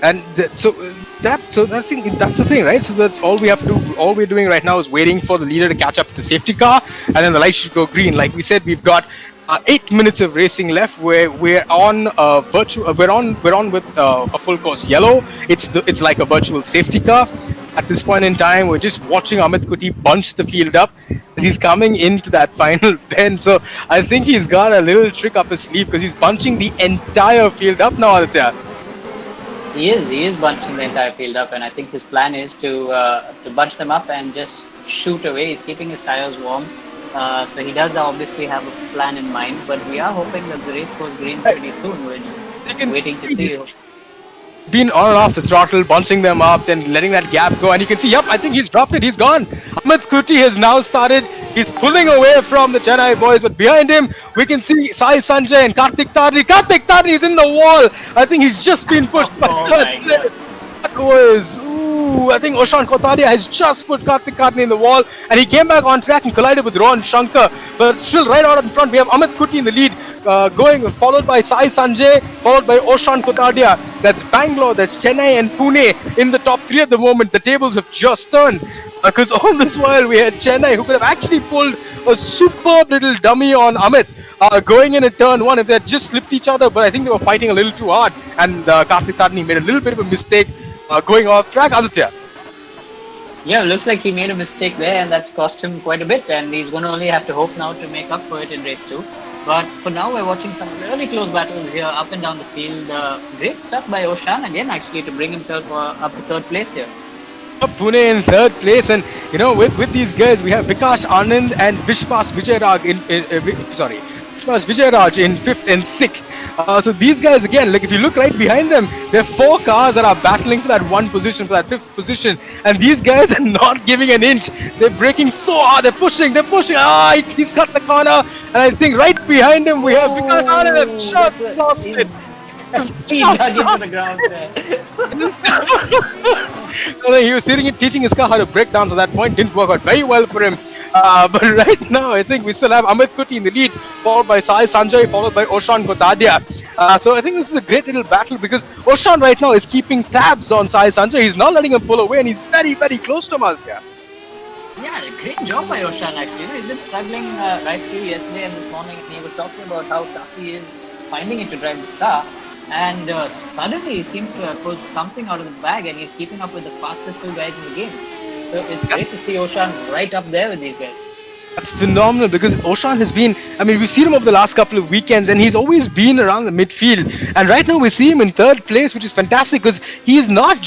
And so I think that's the thing, right? So that's all we have to do. All we're doing right now is waiting for the leader to catch up to the safety car, and then the lights should go green. Like we said, we've got 8 minutes of racing left. Where we're on we're on with a full course yellow. It's like a virtual safety car. At this point in time, we're just watching Amit Kuti bunch the field up as he's coming into that final bend. So I think he's got a little trick up his sleeve because he's bunching the entire field up now, Aditya. He is bunching the entire field up, and I think his plan is to bunch them up and just shoot away. He's keeping his tires warm, so he does obviously have a plan in mind. But we are hoping that the race goes green pretty soon. We're just waiting to see. Been on and off the throttle, bunching them up, then letting that gap go, and you can see, I think he's dropped it, he's gone. Amit Kuti has now started, he's pulling away from the Chennai boys, but behind him, we can see Sai Sanjay and Karthik Tarni. Karthik Tarni is in the wall. I think he's just been pushed by that was, I think Oshan Kotadia has just put Karthik Tarni in the wall, and he came back on track and collided with Rohan Shankar, but still right out in front, we have Amit Kuti in the lead. Followed by Sai Sanjay, followed by Oshan Kotadia. That's Bangalore, that's Chennai and Pune in the top 3 at the moment. The tables have just turned. Because all this while we had Chennai, who could have actually pulled a superb little dummy on Amit. Going in at turn one, if they had just slipped each other, but I think they were fighting a little too hard, and Karthik Tarni made a little bit of a mistake going off track. Aditya. Yeah, looks like he made a mistake there, and that's cost him quite a bit. And he's going to only have to hope now to make up for it in race 2. But for now, we're watching some really close battles here up and down the field. Great stuff by Oshan again, actually, to bring himself up to third place here. Pune in third place, and with these guys we have Vikash Anand and Vishwas Vijayaraj Vishwas Vijayaraj in fifth and sixth. So these guys again, like if you look right behind them, there are 4 cars that are battling for that one position, for that 5th position, and these guys are not giving an inch. They're braking so hard, they're pushing. He's cut the corner, and I think right behind him we have Vikash Anand. Shots lost it. He dug into the ground there. He was teaching his car how to break down, so that point didn't work out very well for him. But right now, I think we still have Amit Kuti in the lead, followed by Sai Sanjay, followed by Oshan Kotadia. So I think this is a great little battle because Oshan right now is keeping tabs on Sai Sanjay. He's not letting him pull away, and he's very, very close to Malkia. Yeah, great job by Oshan actually. He's been struggling right through yesterday and this morning, and he was talking about how tough he is finding it to drive this car. And suddenly he seems to have pulled something out of the bag, and he's keeping up with the fastest 2 guys in the game. So it's great to see Oshan right up there with these guys. That's phenomenal because Oshan has been, we've seen him over the last couple of weekends and he's always been around the midfield. And right now we see him in third place, which is fantastic because it's not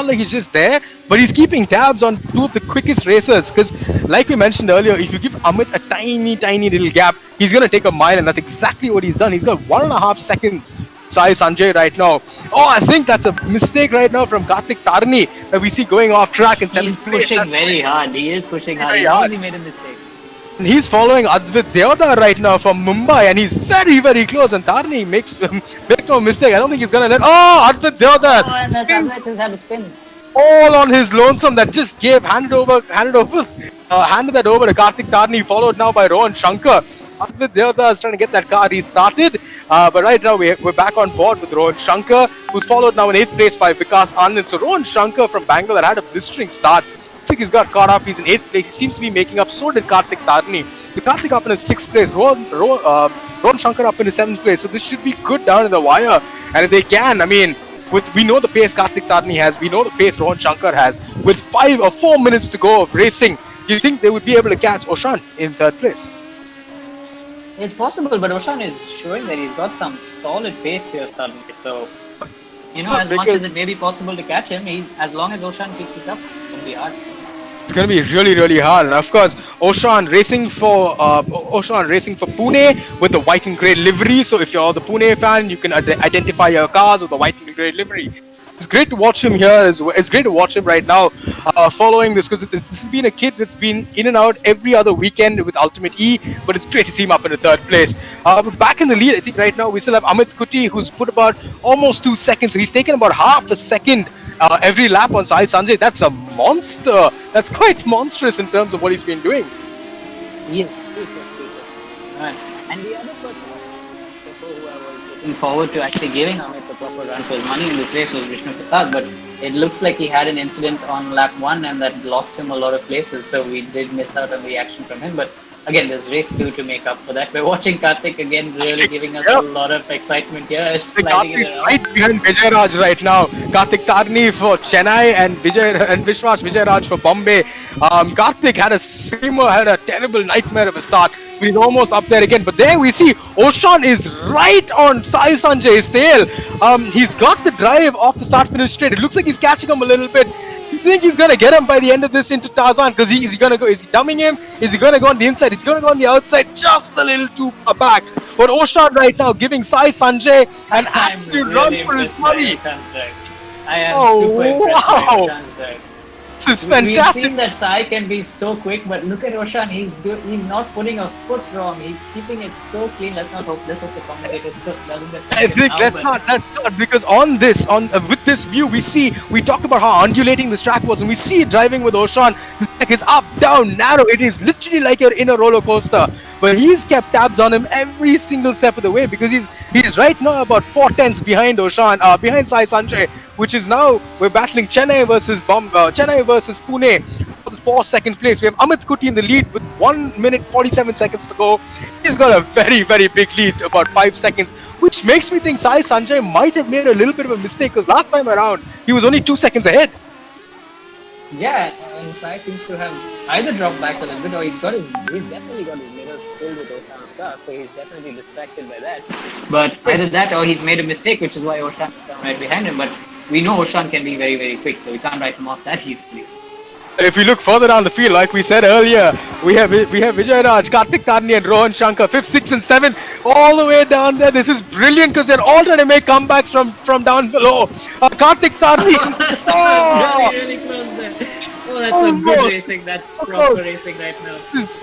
like he's just there, but he's keeping tabs on 2 of the quickest racers. Because like we mentioned earlier, if you give Amit a tiny, tiny little gap, he's going to take a mile, and that's exactly what he's done. He's got 1.5 seconds. Sai Sanjay right now. Oh, I think that's a mistake right now from Karthik Tarni that we see going off track in 7th place. He's pushing very hard. He is pushing hard. He knows he made a mistake. And he's following Advait Deodar right now from Mumbai, and he's very, very close. And Tarni makes make no mistake. I don't think he's gonna let. Oh, Advait Deodar! Oh, and that's Advait who's had a spin. All on his lonesome. That just handed that over to Karthik Tarni, followed now by Rohan Shankar. Advait Deodar is trying to get that car restarted, but right now we're back on board with Rohan Shankar, who's followed now in 8th place by Vikas Anand. So Rohan Shankar from Bangalore that had a blistering start. I think he's got caught up. He's in 8th place. He seems to be making up. So did Karthik Tarni. So Karthik up in his 6th place. Rohan Shankar up in his 7th place. So this should be good down in the wire. And if they can, we know the pace Karthik Tarni has. We know the pace Rohan Shankar has. With 5 or 4 minutes to go of racing, do you think they would be able to catch Oshan in 3rd place? It's possible, but Oshan is showing that he's got some solid pace here suddenly. So, as much as it may be possible to catch him, as long as Oshan keeps this up, it's going to be hard. It's going to be really, really hard. And of course, Oshan racing for Pune with the white and grey livery. So if you're the Pune fan, you can identify your cars with the white and grey livery. It's great to watch him here. It's great to watch him right now following this, because this has been a kid that's been in and out every other weekend with UltimateE, but it's great to see him up in the 3rd place. But back in the lead, I think right now we still have Amit Kuti, who's put about almost 2 seconds. So he's taken about half a second every lap on Sai Sanjay. That's a monster. That's quite monstrous in terms of what he's been doing. Yes. And the other person who I was looking forward to actually giving Amit the proper run for his money in this race was Vishnu Prasad, but it looks like he had an incident on lap 1 and that lost him a lot of places, so we did miss out on the action from him. But again, there's race 2 to make up for that. We're watching Karthik again, really giving us a lot of excitement here. Sliding it around. Right behind Vijayaraj right now. Karthik Tarni for Chennai and Vishwas Vijayaraj for Bombay. Karthik had a terrible nightmare of a start. He's almost up there again, but there we see Oshan is right on Sai Sanjay's tail. He's got the drive off the start-finish straight. It looks like he's catching him a little bit. You think he's gonna get him by the end of this into Tarzan? Because is he gonna go? Is he dumbing him? Is he gonna go on the inside? He's gonna go on the outside, just a little too far back. But Oshan right now giving Sai Sanjay an absolute run for his money. I am super impressed by Oshan's drive. This is fantastic. We've seen that Sai can be so quick, but look at Oshan. He's not putting a foot wrong. He's keeping it so clean. Let's hope the commentators doesn't get. I think let's not because with this view we talked about how undulating this track was, and we see it driving with Oshan. The track is up, down, narrow. It is literally like you're in a roller coaster. But he's kept tabs on him every single step of the way, because he's right now about 4/10 behind Oshan, behind Sai Sanjay, which is now we're battling Chennai versus Pune. this for second place. We have Amit Kuti in the lead with 1 minute 47 seconds to go. He's got a very, very big lead, about 5 seconds, which makes me think Sai Sanjay might have made a little bit of a mistake because last time around he was only 2 seconds ahead. Yeah, and Sai seems to have either dropped back a little bit or he's definitely got his mirrors filled with Oshan's stuff, so he's definitely distracted by that. But either that or he's made a mistake, which is why Oshan is right behind him. But we know Oshan can be very, very quick, so we can't write him off that easily. If you look further down the field, like we said earlier, we have Vijay Raj, Karthik Tarni and Rohan Shankar, 5th, 6th and 7th, all the way down there. This is brilliant because they're all trying to make comebacks from down below. Karthik Tarni. Really close there. Oh, that's some good racing. That's proper racing right now.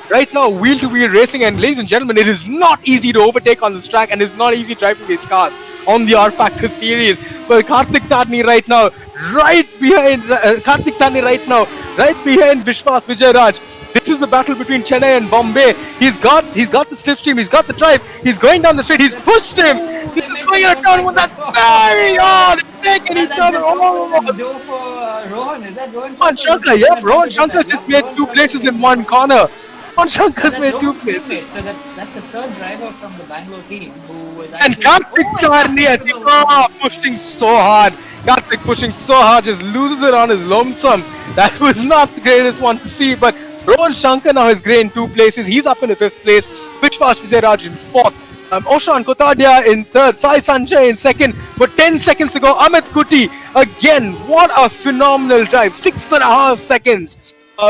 Right now, wheel-to-wheel racing, and ladies and gentlemen, it is not easy to overtake on this track, and it's not easy driving these cars on the R Factor series. But Karthik Tarni right now, right behind Vishwas Vijay Raj. This is a battle between Chennai and Bombay. He's got the slipstream, he's got the drive, he's going down the straight, he's pushed him. This is going on a turn one that's very hard. They're taking each other over. Go for Rohan. Is that Rohan? Rohan Shankar, yep. Rohan Shankar just made 2 places in one corner. Rohan Shankar's made 2 places. So that's the third driver from the Bangalore team who was And Karthik Tarni, I think, pushing so hard. Karthik pushing so hard, just loses it on his lonesome. That was not the greatest one to see, but Rohan Shankar now has grey in 2 places. He's up in the 5th place. Vishwas Vijay Raj in 4th. Oshan Kotadia in 3rd. Sai Sanjay in 2nd. But 10 seconds to go. Amit Kuti again. What a phenomenal drive. 6.5 seconds.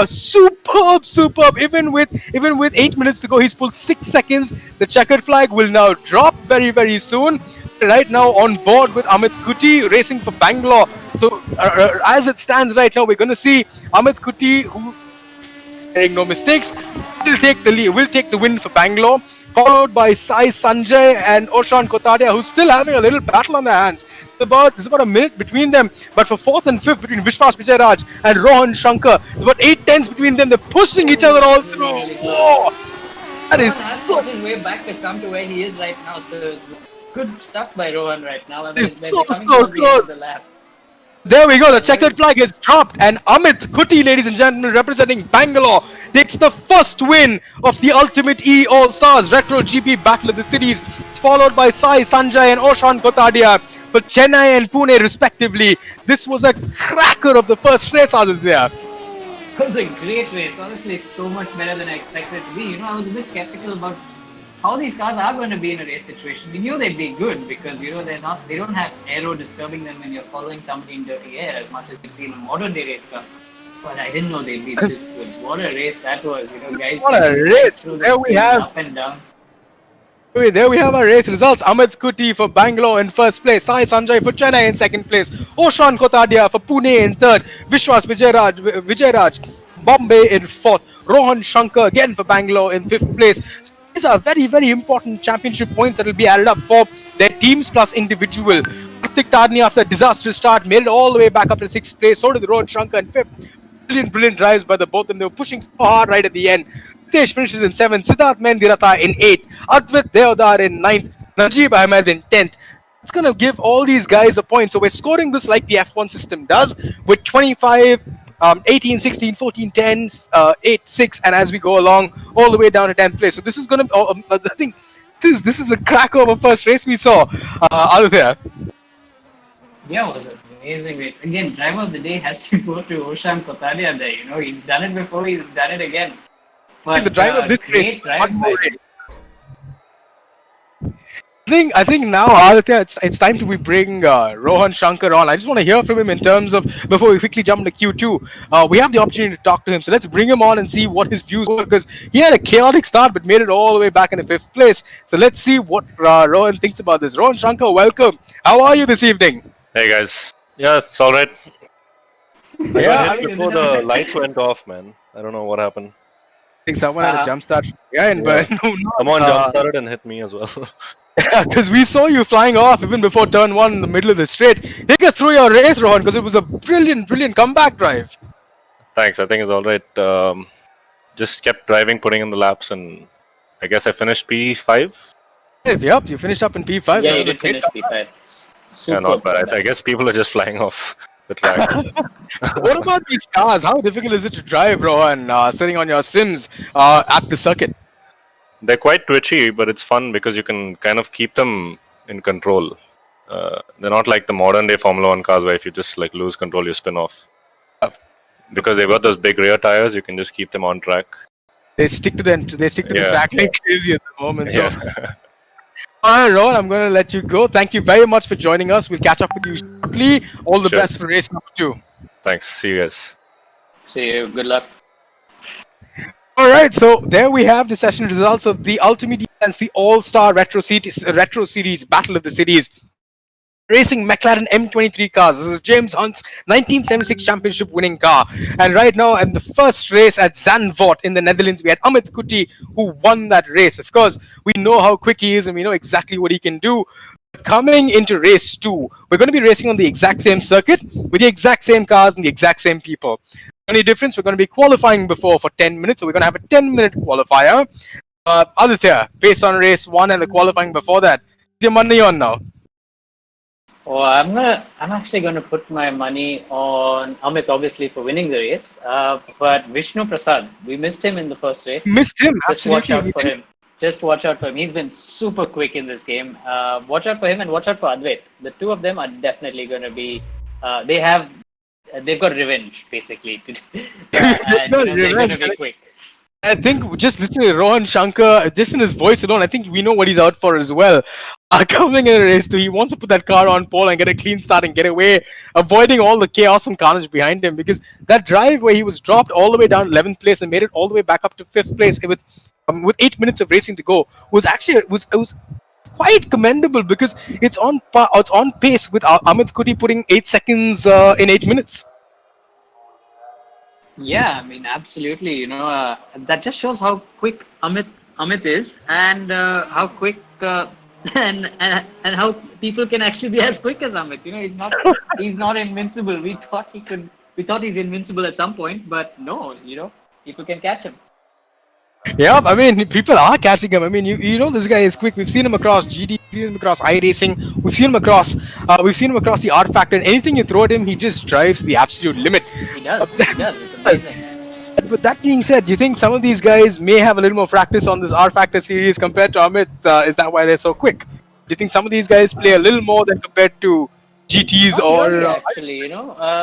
Superb. Even with 8 minutes to go, he's pulled 6 seconds. The checkered flag will now drop very, very soon. Right now on board with Amit Kuti racing for Bangalore. So as it stands right now, we're going to see Amit Kuti, who making no mistakes, will take the lead, will take the win for Bangalore, followed by Sai Sanjay and Oshan Kotadia, who's still having a little battle on their hands. There's about a minute between them, but for 4th and 5th between Vishwas Vijay Raj and Rohan Shankar, it's about 8 tenths between them. They're pushing each other all through. Whoa! That is so. Rohan has his way back to come to where he is right now, so it's good stuff by Rohan right now. I mean, It's so close. The lap. There we go, the checkered flag is dropped, and Amit Kuti, ladies and gentlemen, representing Bangalore, takes the first win of the UltimateE All-Stars Retro GP Battle of the Cities, followed by Sai Sanjay and Oshan Kotadia for Chennai and Pune respectively. This was a cracker of the first race out of there. It was a great race, honestly, so much better than I expected it to be. You know, I was a bit skeptical about how these cars are going to be in a race situation. We knew they'd be good because, you know, they don't have aero disturbing them when you're following somebody in dirty air as much as you see in a modern day race car. But I didn't know they'd be this good. What a race that was, you know, guys. What a race! There we have. Up and down. There we have our race results. Amit Kuti for Bangalore in 1st place, Sai Sanjay for Chennai in 2nd place, Oshan Kotadia for Pune in 3rd, Vishwas Vijay Raj, Bombay in 4th, Rohan Shankar again for Bangalore in 5th place. So these are very, very important championship points that will be added up for their teams plus individual. Karthik Tarni, after a disastrous start, made it all the way back up to 6th place. So did Rohan Shankar in 5th. Brilliant drives by the both of them. They were pushing so hard right at the end. Ritesh finishes in 7th, Siddharth Mendirata in 8th, Advait Deodar in 9th, Najib Ahmed in 10th. It's going to give all these guys a point. So we're scoring this like the F1 system does, with 25, 18, 16, 14, 10, 8, 6, and as we go along, all the way down to 10th place. So this is going to, I think, this is a cracker of a first race we saw out of there. Yeah, it was an amazing race. Again, driver of the day has to go to Oshan Kotadia there. You know, he's done it before, he's done it again. But the driver of this race, drive I think now, Aditya, it's time to bring Rohan Shankar on. I just want to hear from him in terms of, before we quickly jump into Q2, we have the opportunity to talk to him. So let's bring him on and see what his views were, because he had a chaotic start but made it all the way back in the 5th place. So let's see what Rohan thinks about this. Rohan Shankar, welcome. How are you this evening? Hey guys. Yeah, it's alright. I Yeah, got hit before the lights went off, man. I don't know what happened. I think someone had a jump start. But Someone jump started and hit me as well. because we saw you flying off even before turn 1 in the middle of the straight. Take us through your race, Rohan, because it was a brilliant comeback drive. Thanks, I think it's alright. Just kept driving, putting in the laps, and I guess I finished P5. Yep, you finished up in P5. Yeah, so you did finish P5. Yeah, not bad. I guess people are just flying off. the track. What about these cars? How difficult is it to drive, Rohan, sitting on your Sims at the circuit? They're quite twitchy, but it's fun because you can kind of keep them in control. They're not like the modern day Formula One cars where if you just like lose control, you spin off. Because they've got those big rear tires, you can just keep them on track. They stick to the Yeah. track like crazy at the moment. So, Yeah. all right, Rohan, I'm going to let you go. Thank you very much for joining us. We'll catch up with you shortly. All the Sure. best for race number 2. Thanks. See you guys. See you. Good luck. All right, so there we have the session results of the UltimateE against the All-Star Retro Series Battle of the Cities. Racing McLaren M23 cars. This is James Hunt's 1976 championship winning car. And right now, in the first race at Zandvoort in the Netherlands, we had Amit Kuti who won that race. Of course, we know how quick he is and we know exactly what he can do. Coming into race 2, we're going to be racing on the exact same circuit with the exact same cars and the exact same people. The only difference, we're going to be qualifying before for 10 minutes, so we're going to have a 10-minute qualifier. Aditya, based on race 1 and the qualifying before that, what's your money on now? Oh, I'm actually gonna put my money on Amit, obviously, for winning the race. But Vishnu Prasad, we missed him in the first race. Missed him, Just watch absolutely. out for him. Just watch out for him. He's been super quick in this game. Watch out for him and watch out for Advait. The two of them are definitely going to be. They've got revenge basically, and they're going to be quick. I think just listening to Rohan Shankar, just in his voice alone, I think we know what he's out for as well. Coming in a race 2, he wants to put that car on pole and get a clean start and get away, avoiding all the chaos and carnage behind him. Because that drive where he was dropped all the way down 11th place and made it all the way back up to 5th place with 8 minutes of racing to go was actually was quite commendable because it's on pace with Amit Kuti putting 8 seconds in 8 minutes. Yeah, I mean, absolutely. That just shows how quick Amit is, and how quick and how people can actually be as quick as Amit. He's not invincible. We thought he's invincible at some point, but no. People can catch him. Yeah, I mean, people are catching him. I mean, you know this guy is quick. We've seen him across GD, we've seen him across iRacing, we've seen him across the R Factor. And anything you throw at him, he just drives the absolute limit. He does. It's amazing. But that being said, do you think some of these guys may have a little more practice on this R Factor series compared to Amit? Is that why they're so quick? Do you think some of these guys play a little more than compared to GTs Really, actually,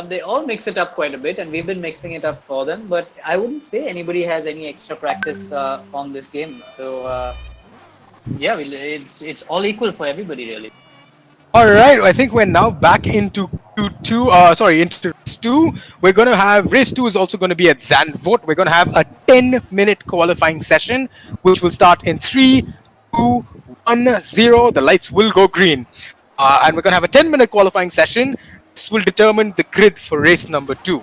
they all mix it up quite a bit, and we've been mixing it up for them. But I wouldn't say anybody has any extra practice on this game. So it's all equal for everybody, really. All right, I think we're now back into into race 2. We're going to have race 2 is also going to be at Zandvoort. We're going to have a 10-minute qualifying session, which will start in 3, 2, 1, 0. The lights will go green. And we're going to have a 10-minute qualifying session. This will determine the grid for race number 2.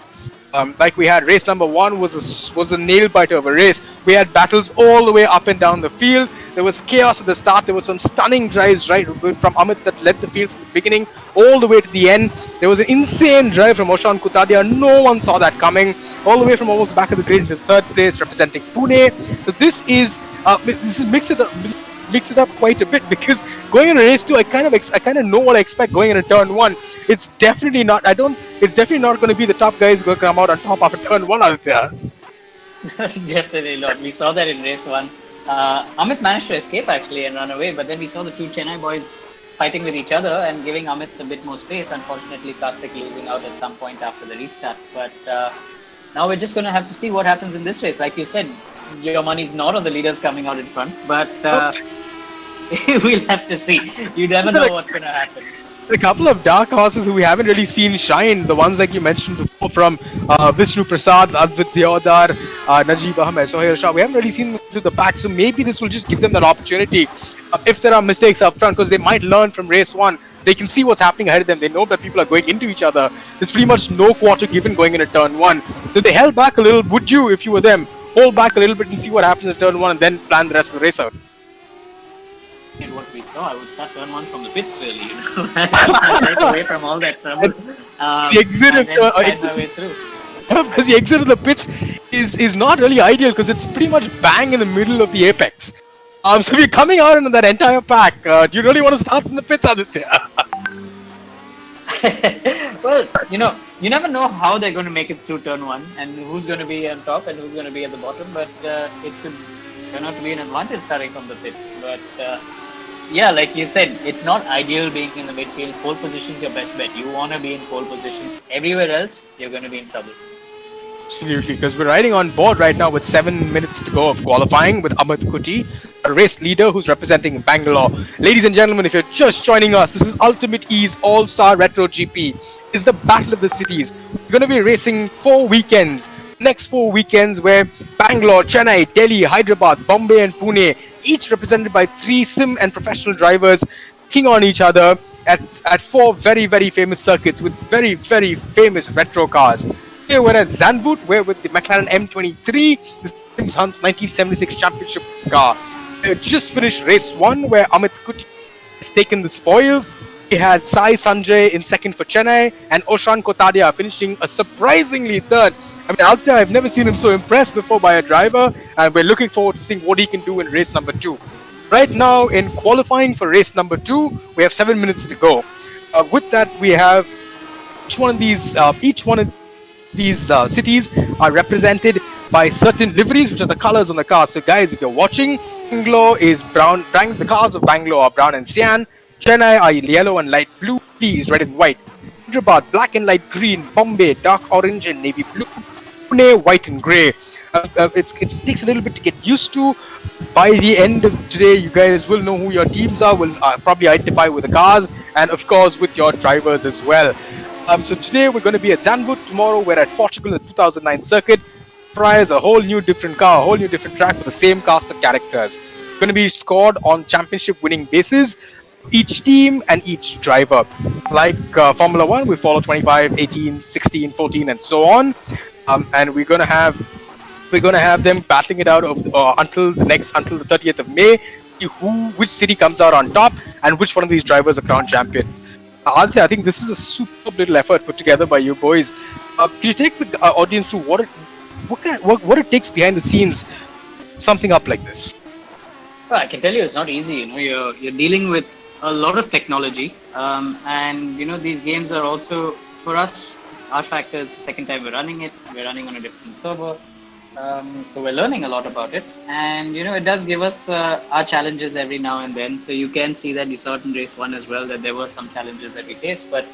Like we had race number 1 was a nail biter of a race. We had battles all the way up and down the field. There was chaos at the start. There was some stunning drives right from Amit that led the field from the beginning all the way to the end. There was an insane drive from Oshan Kutadia. No one saw that coming. All the way from almost the back of the grid to 3rd place, representing Pune. So this is mix it up quite a bit because going in a race 2, I kind of know what I expect going in a turn 1. It's definitely not going to be the top guys who are going to come out on top after turn 1 out there. Definitely not. We saw that in race 1. Amit managed to escape actually and run away, but then we saw the two Chennai boys fighting with each other and giving Amit a bit more space. Unfortunately, Karthik losing out at some point after the restart. But now we're just going to have to see what happens in this race. Like you said, your money's not on the leaders coming out in front, but we'll have to see. You never know what's going to happen. A couple of dark horses who we haven't really seen shine, the ones like you mentioned before from Vishnu Prasad, Advait Deodar, Najib Ahmed, Sohail Shah, we haven't really seen them through the pack, so maybe this will just give them that opportunity. If there are mistakes up front, because they might learn from race 1, they can see what's happening ahead of them, they know that people are going into each other. There's pretty much no quarter given going into turn 1. So they held back a little. Would you, if you were them, hold back a little bit and see what happens in turn 1 and then plan the rest of the race out? In what we saw, I would start turn 1 from the pits, really. Right away from all that trouble. The exit of my way through. Because the exit of the pits is not really ideal because it's pretty much bang in the middle of the apex. So we're coming out into that entire pack. Do you really want to start from the pits, Aditya? Well, You never know how they're going to make it through turn one and who's going to be on top and who's going to be at the bottom, but it could turn out to be an advantage starting from the pits. But yeah, like you said, it's not ideal being in the midfield. Pole position's your best bet. You want to be in pole position. Everywhere else, you're going to be in trouble. Absolutely, because we're riding on board right now with 7 minutes to go of qualifying with Amit Kuti, a race leader who's representing Bangalore. Ladies and gentlemen, if you're just joining us, this is UltimateE's All-Star Retro GP. It's the Battle of the Cities. We're going to be racing 4 weekends. Next 4 weekends where Bangalore, Chennai, Delhi, Hyderabad, Bombay and Pune, each represented by 3 sim and professional drivers, king on each other at 4 very, very famous circuits with very, very famous retro cars. Here we're at Zandvoort, where with the McLaren M23, this is Hunt's 1976 championship car. We just finished race 1, where Amit Kuti has taken the spoils. We had Sai Sanjay in second for Chennai, and Oshan Kotadia finishing a surprisingly third. I mean, out there, I've never seen him so impressed before by a driver, and we're looking forward to seeing what he can do in race number 2. Right now, in qualifying for race number 2, we have 7 minutes to go. With that, we have each one of these cities are represented by certain liveries, which are the colors on the car. So guys, if you're watching, Bangalore is brown. The cars of Bangalore are brown and cyan. Chennai are yellow and light blue. Delhi is red and white. Hyderabad, black and light green. Bombay, dark orange and navy blue. Pune, white and grey. It takes a little bit to get used to. By the end of today, you guys will know who your teams are, will probably identify with the cars, and of course with your drivers as well. So today we're going to be at Zandvoort. Tomorrow we're at Portugal, the 2009 circuit. Prize a whole new different car, a whole new different track with the same cast of characters. It's going to be scored on championship winning basis, each team and each driver. Like Formula 1, we follow 25, 18, 16, 14 and so on. And we're going to have them battling it out until the 30th of May. Which city comes out on top and which one of these drivers are crowned champions. Aditya, I think this is a superb little effort put together by you boys. Can you take the audience through what it takes behind the scenes, something up like this? Well, I can tell you it's not easy. You're dealing with a lot of technology, and these games are also, for us, our factor is the second time we're running it. We're running on a different server. So we're learning a lot about it, and it does give us our challenges every now and then. So you can see that you saw it in race 1 as well, that there were some challenges that we faced. But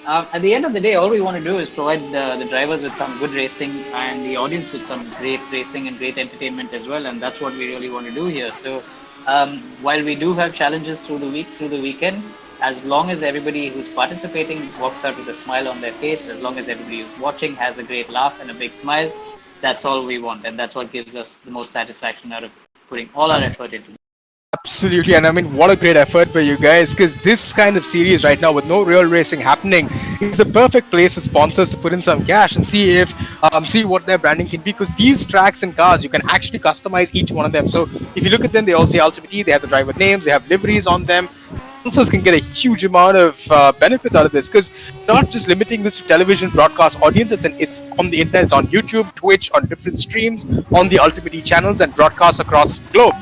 at the end of the day, all we want to do is provide the drivers with some good racing and the audience with some great racing and great entertainment as well. And that's what we really want to do here. So while we do have challenges through the weekend, as long as everybody who's participating walks out with a smile on their face, as long as everybody who's watching has a great laugh and a big smile, that's all we want, and that's what gives us the most satisfaction out of putting all our effort into it. Absolutely, and I mean, what a great effort by you guys, because this kind of series right now with no real racing happening is the perfect place for sponsors to put in some cash and see what their branding can be, because these tracks and cars, you can actually customize each one of them. So if you look at them, they all say UltimateE, they have the driver names, they have liveries on them. Sponsors can get a huge amount of benefits out of this, because not just limiting this to television broadcast audience, it's on the internet, it's on YouTube, Twitch, on different streams, on the UltimateE channels and broadcasts across the globe.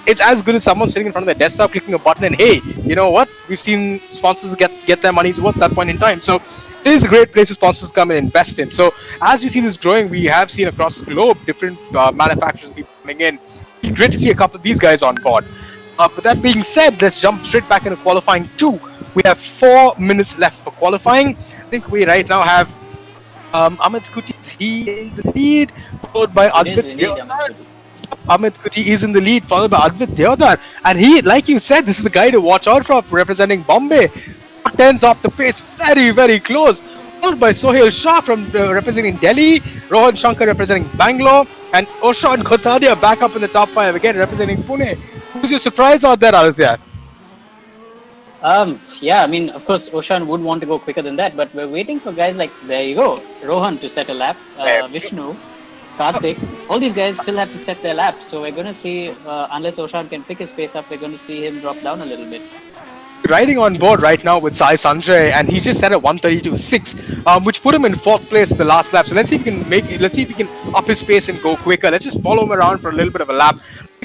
It's as good as someone sitting in front of their desktop clicking a button and hey, you know what? We've seen sponsors get their money's worth at that point in time. So it is a great place for sponsors to come and invest in. So as we see this growing, we have seen across the globe different manufacturers people coming in. It's great to see a couple of these guys on board. With that being said, let's jump straight back into qualifying 2. We have 4 minutes left for qualifying. I think we right now have Amit Kuti, he in the lead, followed by Advit Deodar. Amit Kuti is in the lead, followed by Advit Deodar. And he, like you said, this is the guy to watch out for representing Bombay. 10's off the pace, very, very close. Followed by Sohail Shah from representing Delhi, Rohan Shankar representing Bangalore, and Oshan Kotadia back up in the top 5 again representing Pune. Who's your surprise out there, Aditya? Yeah, I mean, of course, Oshan would want to go quicker than that, but we're waiting for guys like, there you go, Rohan to set a lap, Vishnu, Karthik, all these guys still have to set their laps. So we're going to see, unless Oshan can pick his pace up, we're going to see him drop down a little bit. Riding on board right now with Sai Sanjay, and he just set a 132.6, which put him in 4th place in the last lap. So let's see if he can up his pace and go quicker. Let's just follow him around for a little bit of a lap.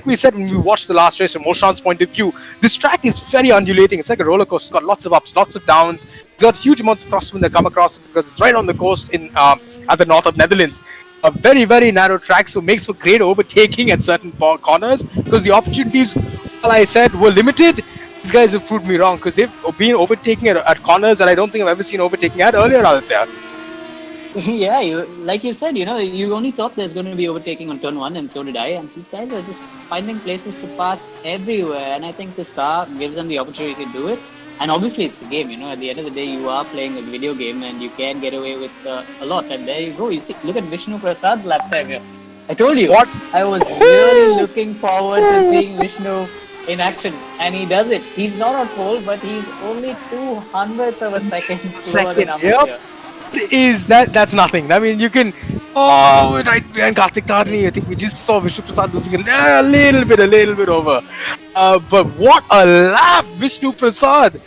like we said when we watched the last race from Moshan's point of view, this track is very undulating. It's like a roller coaster. It's got lots of ups, lots of downs. It's got huge amounts of crosswind that come across because it's right on the coast in at the north of Netherlands. A very, very narrow track, so makes for great overtaking at certain corners because the opportunities, well, I said, were limited. These guys have proved me wrong because they've been overtaking at corners that I don't think I've ever seen overtaking at earlier out there. Yeah, like you said, you only thought there's going to be overtaking on turn 1, and so did I. And these guys are just finding places to pass everywhere. And I think this car gives them the opportunity to do it. And obviously, it's the game. At the end of the day, you are playing a video game, and you can get away with a lot. And there you go. You see, look at Vishnu Prasad's lap time here. I told you, What? I was really looking forward to seeing Vishnu in action, and he does it. He's not on pole, but he's only 200ths of a second slower than Amit here. That's nothing. I mean, you can. Oh, right behind Karthikeyan. I think we just saw Vishnu Prasad losing a little bit over. But what a lap, Vishnu Prasad!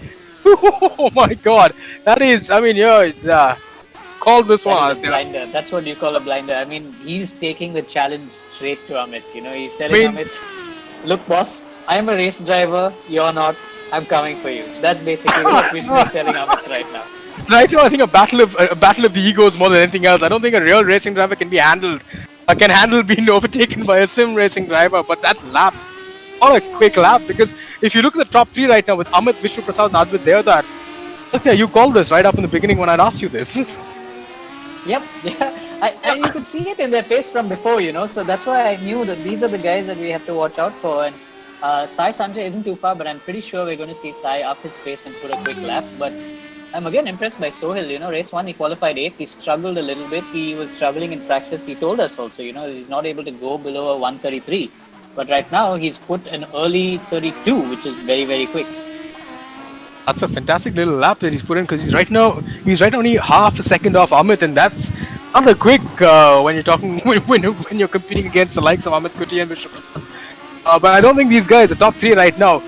Oh my God, that is. I mean, call this one. Blinder. That's what you call a blinder. I mean, he's taking the challenge straight to Amit. He's telling Amit, "Look, boss, I'm a race driver. You're not. I'm coming for you." That's basically what Vishnu is telling Amit right now. Right now, I think a battle of the egos more than anything else. I don't think a real racing driver can handle being overtaken by a sim racing driver. But that lap, not a quick lap, because if you look at the top 3 right now with Amit, Vishnu Prasad, and Advait Deodat, you called this right up in the beginning when I'd asked you this. Yep, yeah, and you could see it in their face from before, so that's why I knew that these are the guys that we have to watch out for. And Sai Sanjay isn't too far, but I'm pretty sure we're going to see Sai up his pace and put a quick lap. But I'm again impressed by Sohail. Race 1 he qualified 8th. He struggled a little bit. He was struggling in practice. He told us also, he's not able to go below a 133. But right now he's put an early 32, which is very, very quick. That's a fantastic little lap that he's put in because he's right now only half a second off Amit, and that's not a quick when you're talking when you're competing against the likes of Amit Kuti and Vishnu Prasad. But I don't think these guys, the top 3 right now,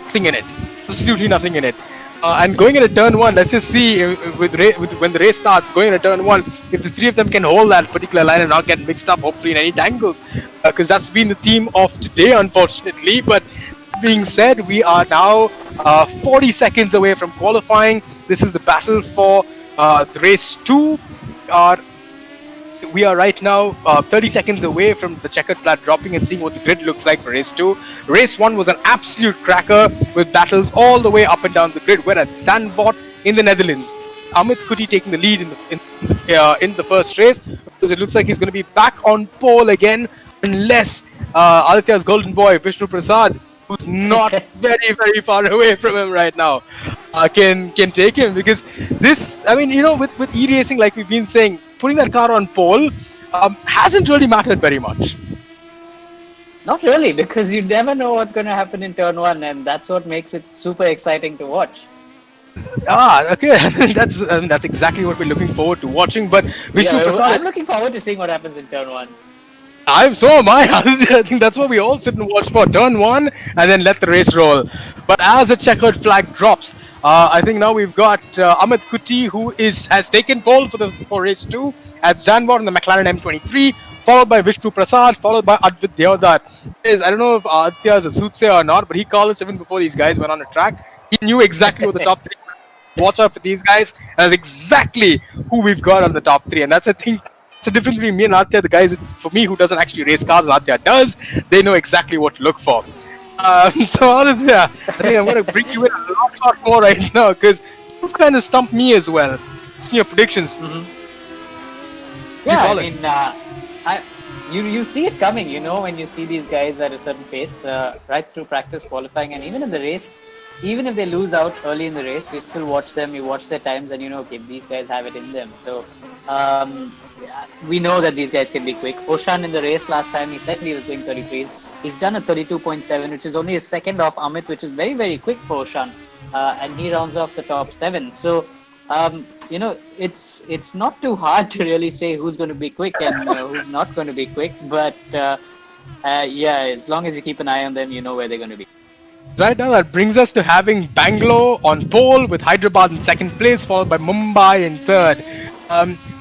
nothing in it. Absolutely nothing in it. And going into turn 1, let's just see when the race starts, going into turn 1, if the 3 of them can hold that particular line and not get mixed up, hopefully in any tangles, because that's been the theme of today, unfortunately. But being said, we are now 40 seconds away from qualifying. This is the battle for the race 2. We are right now 30 seconds away from the checkered flag dropping and seeing what the grid looks like for race 2. Race 1 was an absolute cracker with battles all the way up and down the grid. We're at Zandvoort in the Netherlands. Amit Kuti taking the lead in the first race because it looks like he's going to be back on pole again unless Aditya's golden boy Vishnu Prasad, who's not very, very far away from him right now, can take him, because this, I mean, with e-racing, like we've been saying, putting that car on pole hasn't really mattered very much. Not really, because you never know what's going to happen in turn 1, and that's what makes it super exciting to watch. Okay, that's exactly what we're looking forward to watching. But Vishnu Prasad, I'm looking forward to seeing what happens in turn 1. So am I. I think that's what we all sit and watch for. Turn 1 and then let the race roll. But as the checkered flag drops, I think now we've got Amit Kuti, who has taken pole for race 2 at Zandvoort in the McLaren M23, followed by Vishnu Prasad, followed by Advait Deodat. I don't know if Aditya is a soothsayer or not, but he called us even before these guys went on the track. He knew exactly what the top 3 were. Watch out for these guys. And that's exactly who we've got on the top 3. And that's, I think, it's the difference between me and Aditya. The guys, for me, who doesn't actually race cars, and Aditya does, they know exactly what to look for. So Aditya, I think I'm going to bring you in a lot more right now, because you've kind of stumped me as well. It's your predictions. Mm-hmm. Yeah, I mean, you see it coming, when you see these guys at a certain pace, right through practice, qualifying, and even in the race. Even if they lose out early in the race, you still watch them, you watch their times, and okay, these guys have it in them. So we know that these guys can be quick. Oshan in the race last time, he said he was doing 33s. He's done a 32.7, which is only a second off Amit, which is very, very quick for Oshan. And he rounds off the top 7. So, it's not too hard to really say who's going to be quick and who's not going to be quick. But as long as you keep an eye on them, you know where they're going to be. Right now, that brings us to having Bangalore on pole with Hyderabad in second place, followed by Mumbai in third.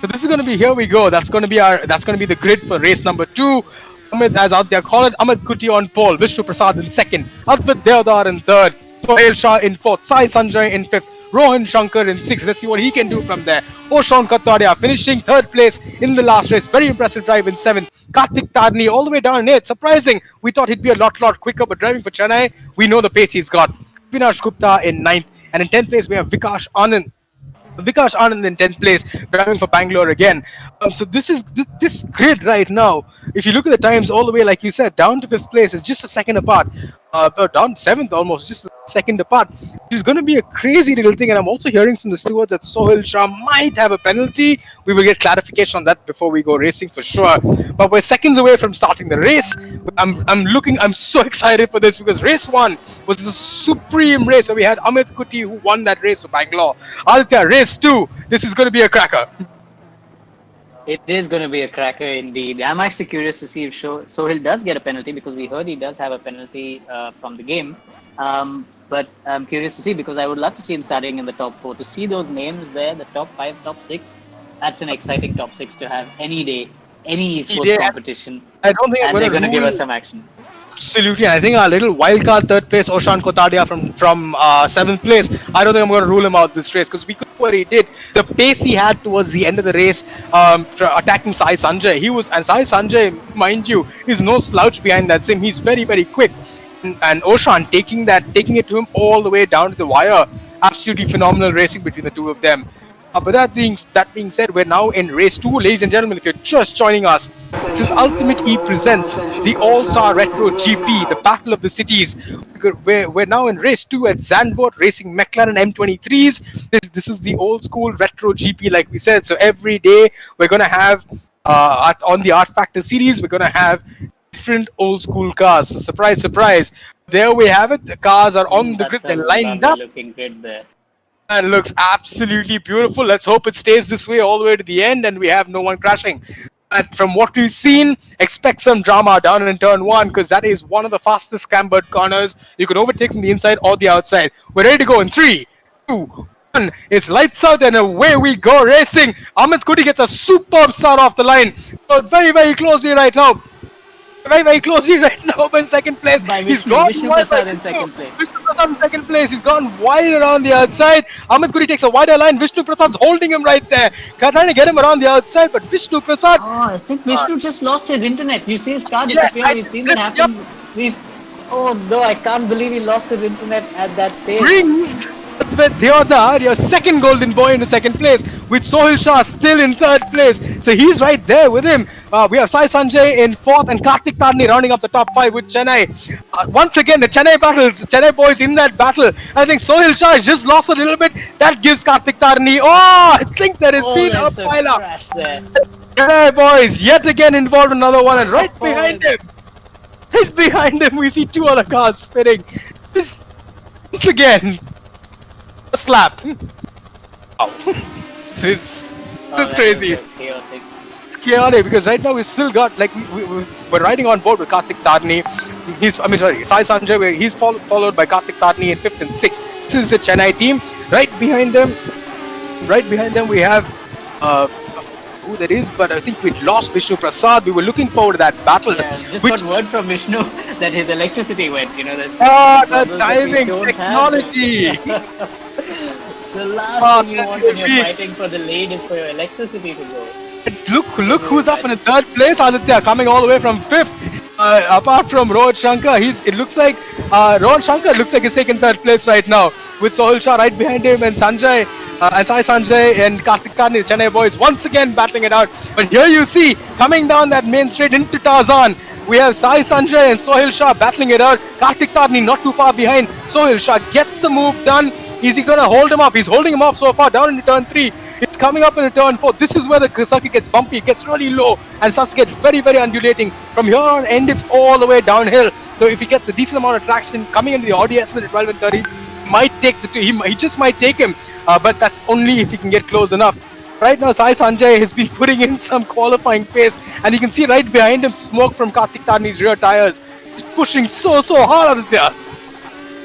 So this is going to be, here we go. That's going to be the grid for race number 2. Amit, as out there, call it Amit Kuti on pole, Vishnu Prasad in second, Advait Deodar in third, Sohail Shah in fourth, Sai Sanjay in fifth, Rohan Shankar in sixth. Let's see what he can do from there. Oshan Kataria finishing third place in the last race. Very impressive drive in seventh. Karthik Tarni all the way down in eighth. Surprising. We thought he'd be a lot quicker, but driving for Chennai, we know the pace he's got. Vinash Gupta in ninth. And in 10th place, we have Vikash Anand in 10th place, driving for Bangalore again. So this grid right now. If you look at the times all the way, like you said, down to 5th place is just a second apart. Down 7th almost, just a second apart. Which is going to be a crazy little thing. And I'm also hearing from the stewards that Sohail Shah might have a penalty. We will get clarification on that before we go racing for sure. But we're seconds away from starting the race. I'm so excited for this because race 1 was a supreme race where we had Amit Kuti who won that race for Bangalore. Aditya, race 2, this is going to be a cracker. It is going to be a cracker indeed. I'm actually curious to see if Sohail does get a penalty because we heard he does have a penalty from the game. But I'm curious to see because I would love to see him starting in the top 4. To see those names there, the top 5, top 6, that's an exciting top 6 to have any day, any esports competition. I don't think they're going to give us some action. Absolutely, and I think our little wildcard third place, Oshan Kotadia from 7th place, I don't think I'm going to rule him out this race because we could see what he did. The pace he had towards the end of the race, attacking Sai Sanjay. And Sai Sanjay, mind you, is no slouch behind that sim. He's very, very quick. And Oshan taking it to him all the way down to the wire. Absolutely phenomenal racing between the two of them. But that being said, we're now in race 2. Ladies and gentlemen, if you're just joining us, this is UltimateE presents the All-Star Retro GP, the Battle of the Cities. We're now in race 2 at Zandvoort, racing McLaren M23s. This is the old school Retro GP, like we said. So every day, we're going to have, on the Art Factor series, we're going to have different old school cars. So surprise, surprise. There we have it. The cars are on the grid. They're lined up. Looking good there. And looks absolutely beautiful. Let's hope it stays this way all the way to the end and we have no one crashing. But from what we've seen, expect some drama down in turn 1 because that is one of the fastest cambered corners. You can overtake from the inside or the outside. We're ready to go in 3, 2, 1. It's lights out and away we go racing. Amit Kuti gets a superb start off the line. But very, very closely right now. Very closely right now in second place. He's gone Vishnu Prasad in second place. Vishnu Prasad in second place. He's gone wide around the outside. Amit Kuti takes a wider line. Vishnu Prasad's holding him right there. Trying to get him around the outside, but Vishnu Prasad... Oh, I think Vishnu just lost his internet. You see his card disappear. We've seen that happen. Oh no, I can't believe he lost his internet at that stage. Brings Deodar, your second golden boy in the second place, with Sohail Shah still in third place. So he's right there with him. We have Sai Sanjay in fourth and Karthik Tarni rounding up the top 5 with Chennai. Once again, the Chennai boys in that battle. I think Sohail Shah has just lost a little bit. That gives Karthik Tarni. Oh, I think there is speed up pile up. Chennai boys yet again involved in another one, and right behind him, we see 2 other cars spinning. This once again. A slap. Wow. This is crazy. It's chaotic because right now we've still got we're riding on board with Karthik Tarni. Sai Sanjay. He's followed by Karthik Tarni in 5th and 6th. This is the Chennai team. Right behind them we have who that is, but I think we lost Vishnu Prasad. We were looking forward to that battle. Yeah, just got word from Vishnu that his electricity went. There's the diving technology. The last thing you want when you're fighting for the lane is for your electricity to go. Look who's up in the third place, Aditya, coming all the way from 5th. Apart from Rohan Shankar, Rohan Shankar looks like he's taken third place right now, with Sohail Shah right behind him and Sanjay, and Sai Sanjay and Karthik Tarni, the Chennai boys, once again battling it out. But here you see, coming down that main straight into Tarzan, we have Sai Sanjay and Sohail Shah battling it out. Karthik Tarni not too far behind. Sohail Shah gets the move done. Is he going to hold him up? He's holding him up so far down into turn 3. It's coming up in turn 4. This is where the circuit gets bumpy. It gets really low and starts to get very, very undulating. From here on end, it's all the way downhill. So if he gets a decent amount of traction coming into the ODS at 12 and 30, he just might take him. But that's only if he can get close enough. Right now, Sai Sanjay has been putting in some qualifying pace. And you can see right behind him smoke from Karthik Tarni's rear tires. He's pushing so hard out there.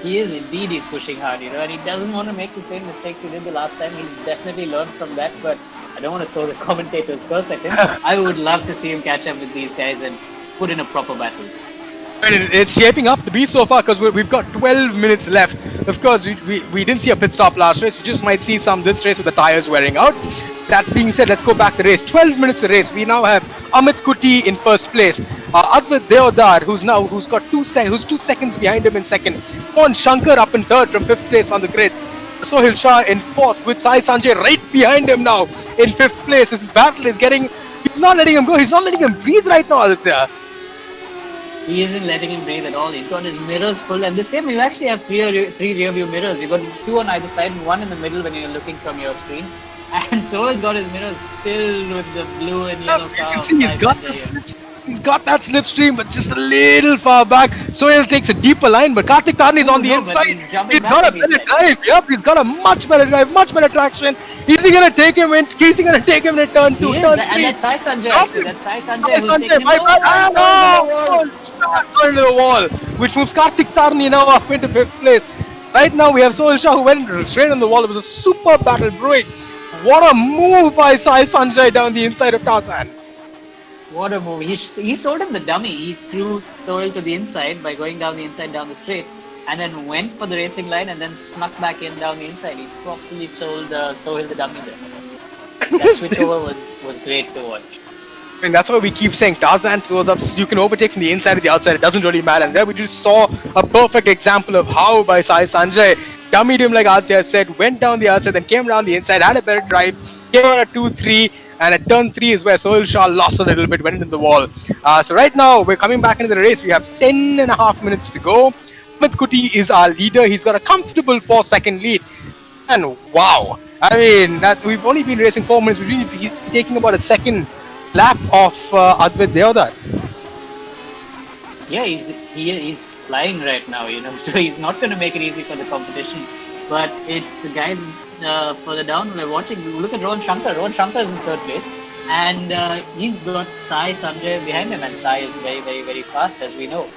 He is indeed, he's pushing hard, and he doesn't want to make the same mistakes he did the last time. He's definitely learned from that, but I don't want to throw the commentator's curse at him. I would love to see him catch up with these guys and put in a proper battle. And it's shaping up to be so far because we've got 12 minutes left. Of course, we didn't see a pit stop last race. We just might see some this race with the tires wearing out. That being said, let's go back to the race. 12 minutes of the race. We now have Amit Kuti in first place. Advait Deodar, who's got 2 seconds behind him in second. Rohan Shankar up in third from fifth place on the grid. Sohail Shah in fourth with Sai Sanjay right behind him now in fifth place. This battle is getting. He's not letting him go. He's not letting him breathe right now, Aditya. He isn't letting him breathe at all. He's got his mirrors full. And this game, you actually have three rear view mirrors. You've got 2 on either side and 1 in the middle when you're looking from your screen. And Sohail's got his mirrors filled with the blue and yellow car. You can see he's got that slipstream, but just a little far back. Sohail takes a deeper line, but Karthik Tarni is on the inside. He's got a better drive. Yep, he's got a much better drive, much better traction. Is he gonna take him in? Is he gonna take him in turn 2, turn 3? And that's Sai Sanjay. That's Sai Sanjay who's taking him going into the wall, which moves Karthik Tarni now up into fifth place. Right now we have Sohail Shah who went straight on the wall. It was a super battle brewing. What a move by Sai Sanjay down the inside of Tarzan. What a move. He sold him the dummy. He threw Sohail to the inside by going down the inside down the straight and then went for the racing line and then snuck back in down the inside. He properly sold Sohail the dummy there. That switchover was great to watch. I mean, that's why we keep saying Tarzan throws up. You can overtake from the inside or the outside. It doesn't really matter. And there we just saw a perfect example of how by Sai Sanjay dummied him like Aditya said, went down the outside, then came around the inside, had a better drive, came on a 2-3, and at turn 3 is where Sohail Shah lost a little bit, went into the wall. So right now, we're coming back into the race. We have 10.5 minutes to go. Amit Kuti is our leader. He's got a comfortable 4-second lead. And wow, I mean, we've only been racing 4 minutes. We've really been taking about a second lap of Advait Deodar. Yeah, he's flying right now, so he's not going to make it easy for the competition. But it's the guys further down we're watching. Look at Rohan Shankar. Rohan Shankar is in third place, and he's got Sai Sanjay behind him, and Sai is very, very, very fast, as we know.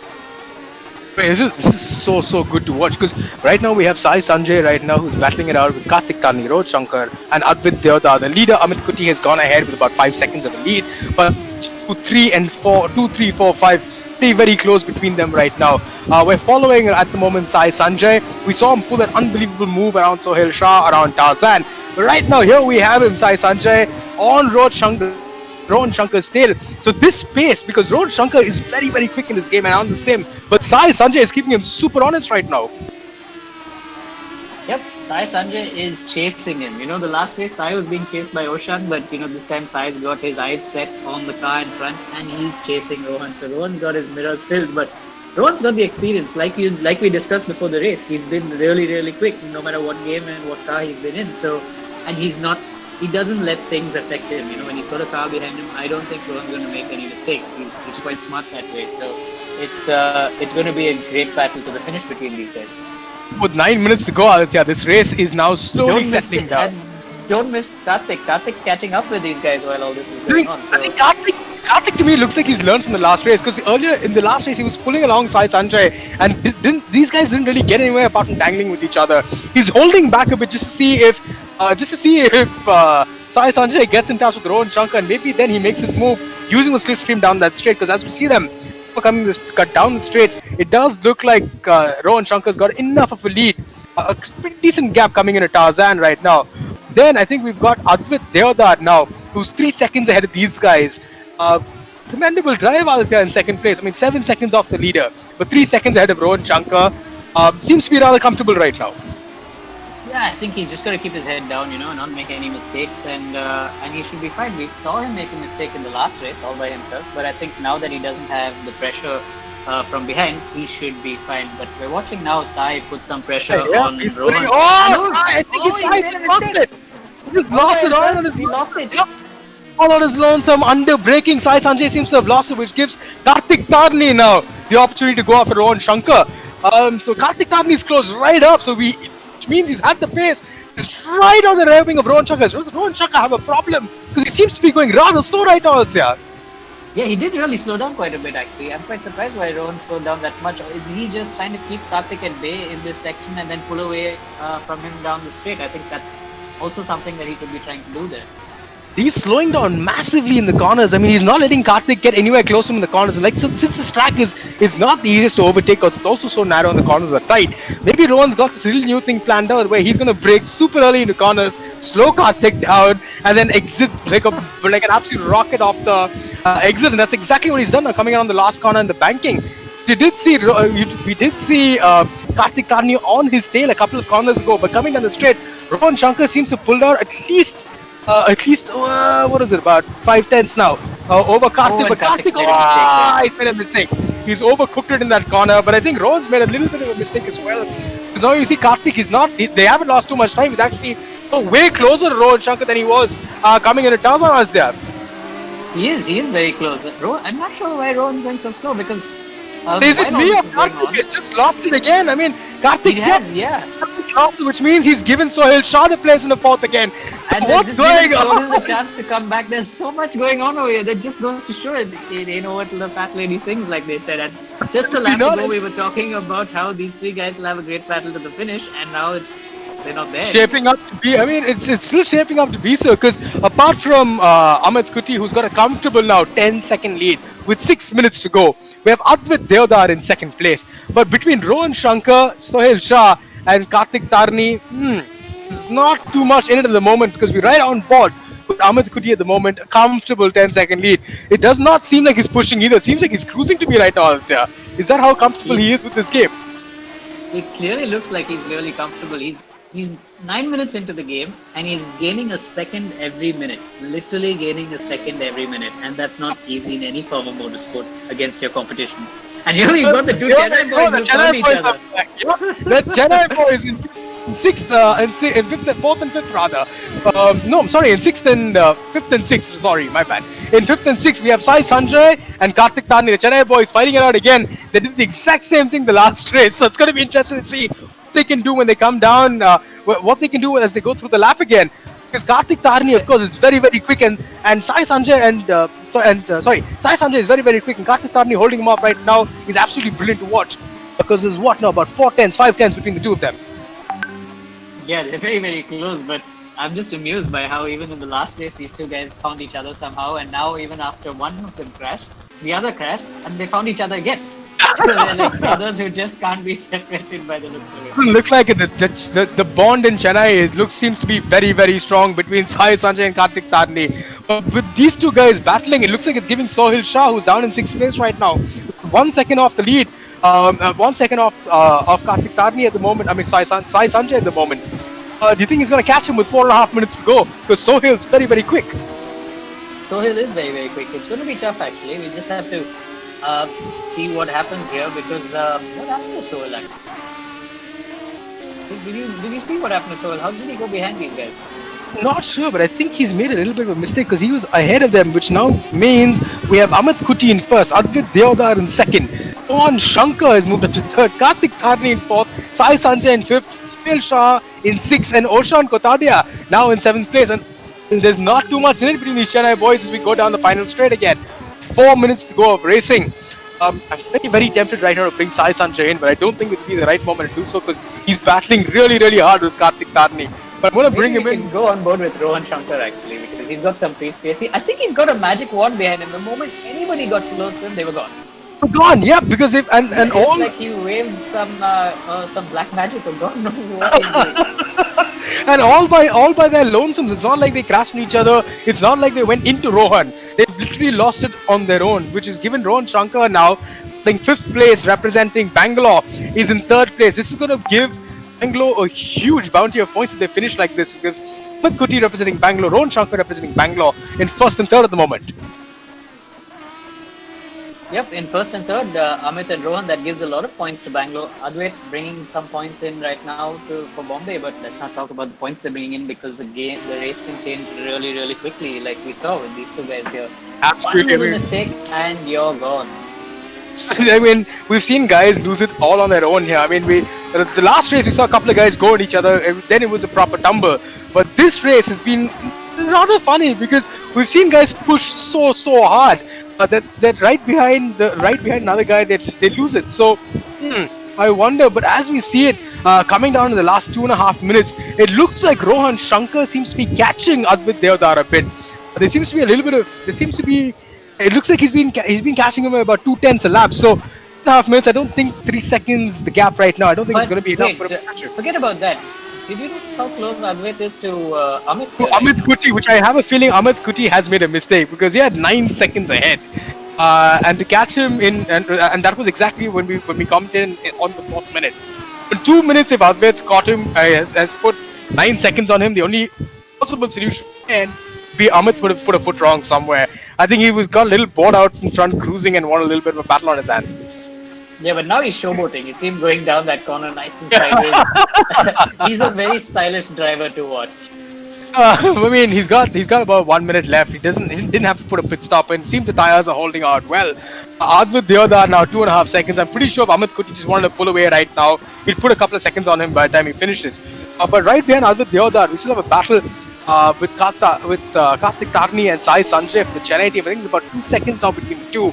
This is so good to watch because right now we have Sai Sanjay right now who's battling it out with Karthik Tarni, Rohan Shankar, and Advait Deodar. The leader Amit Kuti has gone ahead with about 5 seconds of the lead, but 2, 3, 4, 5. Very close between them right now. We're following at the moment Sai Sanjay. We saw him pull that unbelievable move around Sohail Shah, around Tarzan. But right now here we have him, Sai Sanjay, on Rohan Shankar's tail. So this pace, because Rohan Shankar is very, very quick in this game and on the sim, but Sai Sanjay is keeping him super honest right now. Yep, Sai Sanjay is chasing him. The last race Sai was being chased by Oshan, but this time Sai's got his eyes set on the car in front and he's chasing Rohan. So Rohan's got his mirrors filled, but Rohan's got the experience. Like we discussed before the race, he's been really, really quick no matter what game and what car he's been in. So, and he doesn't let things affect him. When he's got a car behind him, I don't think Rohan's going to make any mistake. He's quite smart that way. So it's going to be a great battle to the finish between these guys. With 9 minutes to go, Aditya, this race is now slowly settling down. Don't miss Karthik. Karthik's catching up with these guys while all this is going on. So. I think Karthik to me looks like he's learned from the last race because earlier in the last race he was pulling along Sai Sanjay and these guys didn't really get anywhere apart from tangling with each other. He's holding back a bit just to see if Sai Sanjay gets in touch with Rohan Shankar and maybe then he makes his move using the slipstream down that straight because as we see them coming this cut down the straight, it does look like Rohan Shankar's got enough of a lead, a pretty decent gap coming into Tarzan right now. Then I think we've got Advait Deodar now, who's 3 seconds ahead of these guys. Commendable drive Aditya in second place. I mean 7 seconds off the leader, but 3 seconds ahead of Rohan Shankar. Seems to be rather comfortable right now. Yeah, I think he's just got to keep his head down, not make any mistakes, and he should be fine. We saw him make a mistake in the last race all by himself, but I think now that he doesn't have the pressure from behind, he should be fine. But we're watching now Sai put some pressure on Rohan. I think Sai lost it. He just lost it all on his all on his lonesome under braking. Sai Sanjay seems to have lost it, which gives Karthik Tarni now the opportunity to go after Rohan Shankar. So Karthik Tarni is close right up, which means he's had the pace. He's right on the revving of Rohan Shankar. Does Rohan Shankar have a problem? Because he seems to be going rather slow right now there. Yeah, he did really slow down quite a bit actually. I'm quite surprised why Rohan slowed down that much. Is he just trying to keep Karthik at bay in this section and then pull away from him down the straight? I think that's also something that he could be trying to do there. he's slowing down massively in the corners. I mean, he's not letting Karthik get anywhere close to him in the corners. Like, since this track is not the easiest to overtake, it's also so narrow and the corners are tight. Maybe Rohan's got this little new thing planned out where he's going to break super early into corners, slow Karthik down, and then exit like an absolute rocket off the exit. And that's exactly what he's done now, coming out on the last corner and the banking. We did see Karthik Tarni on his tail a couple of corners ago, but coming down the straight, Rohan Shankar seems to pull out at least what is it, about 5/10 now over Karthik. But Karthik, he's made a mistake. He's overcooked it in that corner, but I think Rohan's made a little bit of a mistake as well. Because now you see Karthik, they haven't lost too much time. He's actually way closer to Rohan Shankar than he was coming into Tarzan there. He is very close. I'm not sure why Rohan's going so slow because. Is it me or Karthik has just lost it again? I mean, Karthik's Karthik's lost it, which means he's given Sohail Shah the place in the fourth again. And what's going on? The chance to come back. There's so much going on over here that just goes to show it ain't over till the fat lady sings, like they said. And just a lap ago, we were talking about how these three guys will have a great battle to the finish, and now they're not there. Shaping up to be, I mean, it's still shaping up to be so, because apart from Amit Kuti, who's got a comfortable now 10-second lead with 6 minutes to go, we have Advait Deodar in second place. But between Rohan Shankar, Sohail Shah, and Karthik Tarni, there's not too much in it at the moment, because we're right on board with Amit Kuti at the moment, a comfortable 10-second lead. It does not seem like he's pushing either. It seems like he's cruising to be right now there. Is that how comfortable he is with this game? It clearly looks like he's really comfortable. He's 9 minutes into the game and he's gaining a second every minute. Literally gaining a second every minute. And that's not easy in any form of motorsport against your competition. And here you've got the two Chennai boys who found each other. The Chennai boys in sixth, in fifth, fourth and fifth rather. No, I'm sorry, in sixth and fifth and sixth. Sorry, my bad. In fifth and sixth, we have Sai Sanjay and Karthik Tarni. The Chennai boys fighting it out again. They did the exact same thing the last race, so it's going to be interesting to see what they can do when they come down. What they can do as they go through the lap again. Because Karthik Tarni, of course, is very, very quick, and Sai Sanjay Sai Sanjay is very, very quick, and Karthik Tarni holding him up right now is absolutely brilliant to watch. Because there's about 5 tenths between the two of them. Yeah, they're very, very close, but I'm just amused by how even in the last race, these two guys found each other somehow, and now even after one of them crashed, the other crashed, and they found each other again. So they're like brothers who just can't be separated by the look of it. Look like the bond in Chennai seems to be very, very strong between Sai Sanjay and Karthik Tarni. With these two guys battling, it looks like it's giving Sohail Shah, who's down in 6th place right now, 1 second off the lead. 1 second off Karthik Tarni at the moment. I mean, Sai Sanjay at the moment. Do you think he's going to catch him with 4.5 minutes to go? Because Sohail's very, very quick. Sohail is very, very quick. It's going to be tough, actually. We just have to see what happens here, because what happened to Sohail, actually? Did you see what happened to Sohail? How did he go behind these guys? Not sure, but I think he's made a little bit of a mistake because he was ahead of them, which now means we have Amit Kuti in first, Advait Deodar in second, Rohan Shankar has moved up to third, Karthik Tarni in fourth, Sai Sanjay in fifth, Sohail Shah in sixth, and Oshan Kotadia now in 7th place. And there's not too much in it between these Chennai boys as we go down the final straight again. 4 minutes to go of racing. I'm very, very tempted right now to bring Sai Sanjay in, but I don't think it would be the right moment to do so because he's battling really, really hard with Karthik Tarni. But I'm going to bring him in. Go on board with Rohan Shankar, actually, because he's got some free space. I think he's got a magic wand behind him. The moment anybody got close to him, they were gone. Gone, yeah, because if and it's all like he waved some black magic, or God knows what he's doing. And all by their lonesomes. It's not like they crashed into each other. It's not like they went into Rohan. They've literally lost it on their own, which is given Rohan Shankar now playing 5th place, representing Bangalore, is in 3rd place. This is going to give Bangalore a huge bounty of points if they finish like this, because Amit Kuti representing Bangalore, Rohan Shankar representing Bangalore in 1st and 3rd at the moment. Yep, in 1st and 3rd, Amit and Rohan, that gives a lot of points to Bangalore. Advait bringing some points in right now for Bombay, but let's not talk about the points they're bringing in because the race can change really, really quickly, like we saw with these two guys here. Absolutely. One little mistake and you're gone. I mean, we've seen guys lose it all on their own here. I mean, the last race we saw a couple of guys go at each other, and then it was a proper tumble. But this race has been rather funny because we've seen guys push so hard. That right behind another guy, they lose it. So I wonder. But as we see it coming down in the last 2.5 minutes, it looks like Rohan Shankar seems to be catching Advait Deodar a bit. There seems to be a little bit of. There seems to be. It looks like he's been catching him by about 2/10 a lap. So 2.5 minutes. I don't think 3 seconds the gap right now. I don't think it's But going to be enough wait, for him to catch him. forget about that. Did you notice how close Advait is to Amit? So Amit Kuti, which I have a feeling Amit Kuti has made a mistake because he had 9 seconds ahead, and to catch him and that was exactly when we commented on the fourth minute. In 2 minutes, if Advait's caught him, has put 9 seconds on him, the only possible solution can be Amit would have put a foot wrong somewhere. I think he got a little bored out in front, cruising, and wanted a little bit of a battle on his hands. Yeah, but now he's showboating. You see him going down that corner nice and sideways. He's a very stylish driver to watch. I mean, he's got about 1 minute left. He didn't have to put a pit stop in. Seems the tires are holding out well. Advait Deodar now 2.5 seconds. I'm pretty sure if Amit Kuti just wanted to pull away right now, he'll put a couple of seconds on him by the time he finishes. But right behind Advait Deodar, we still have a battle with Karthik Tarni and Sai Sanjay for the Chennai team. I think it's about 2 seconds now between the two.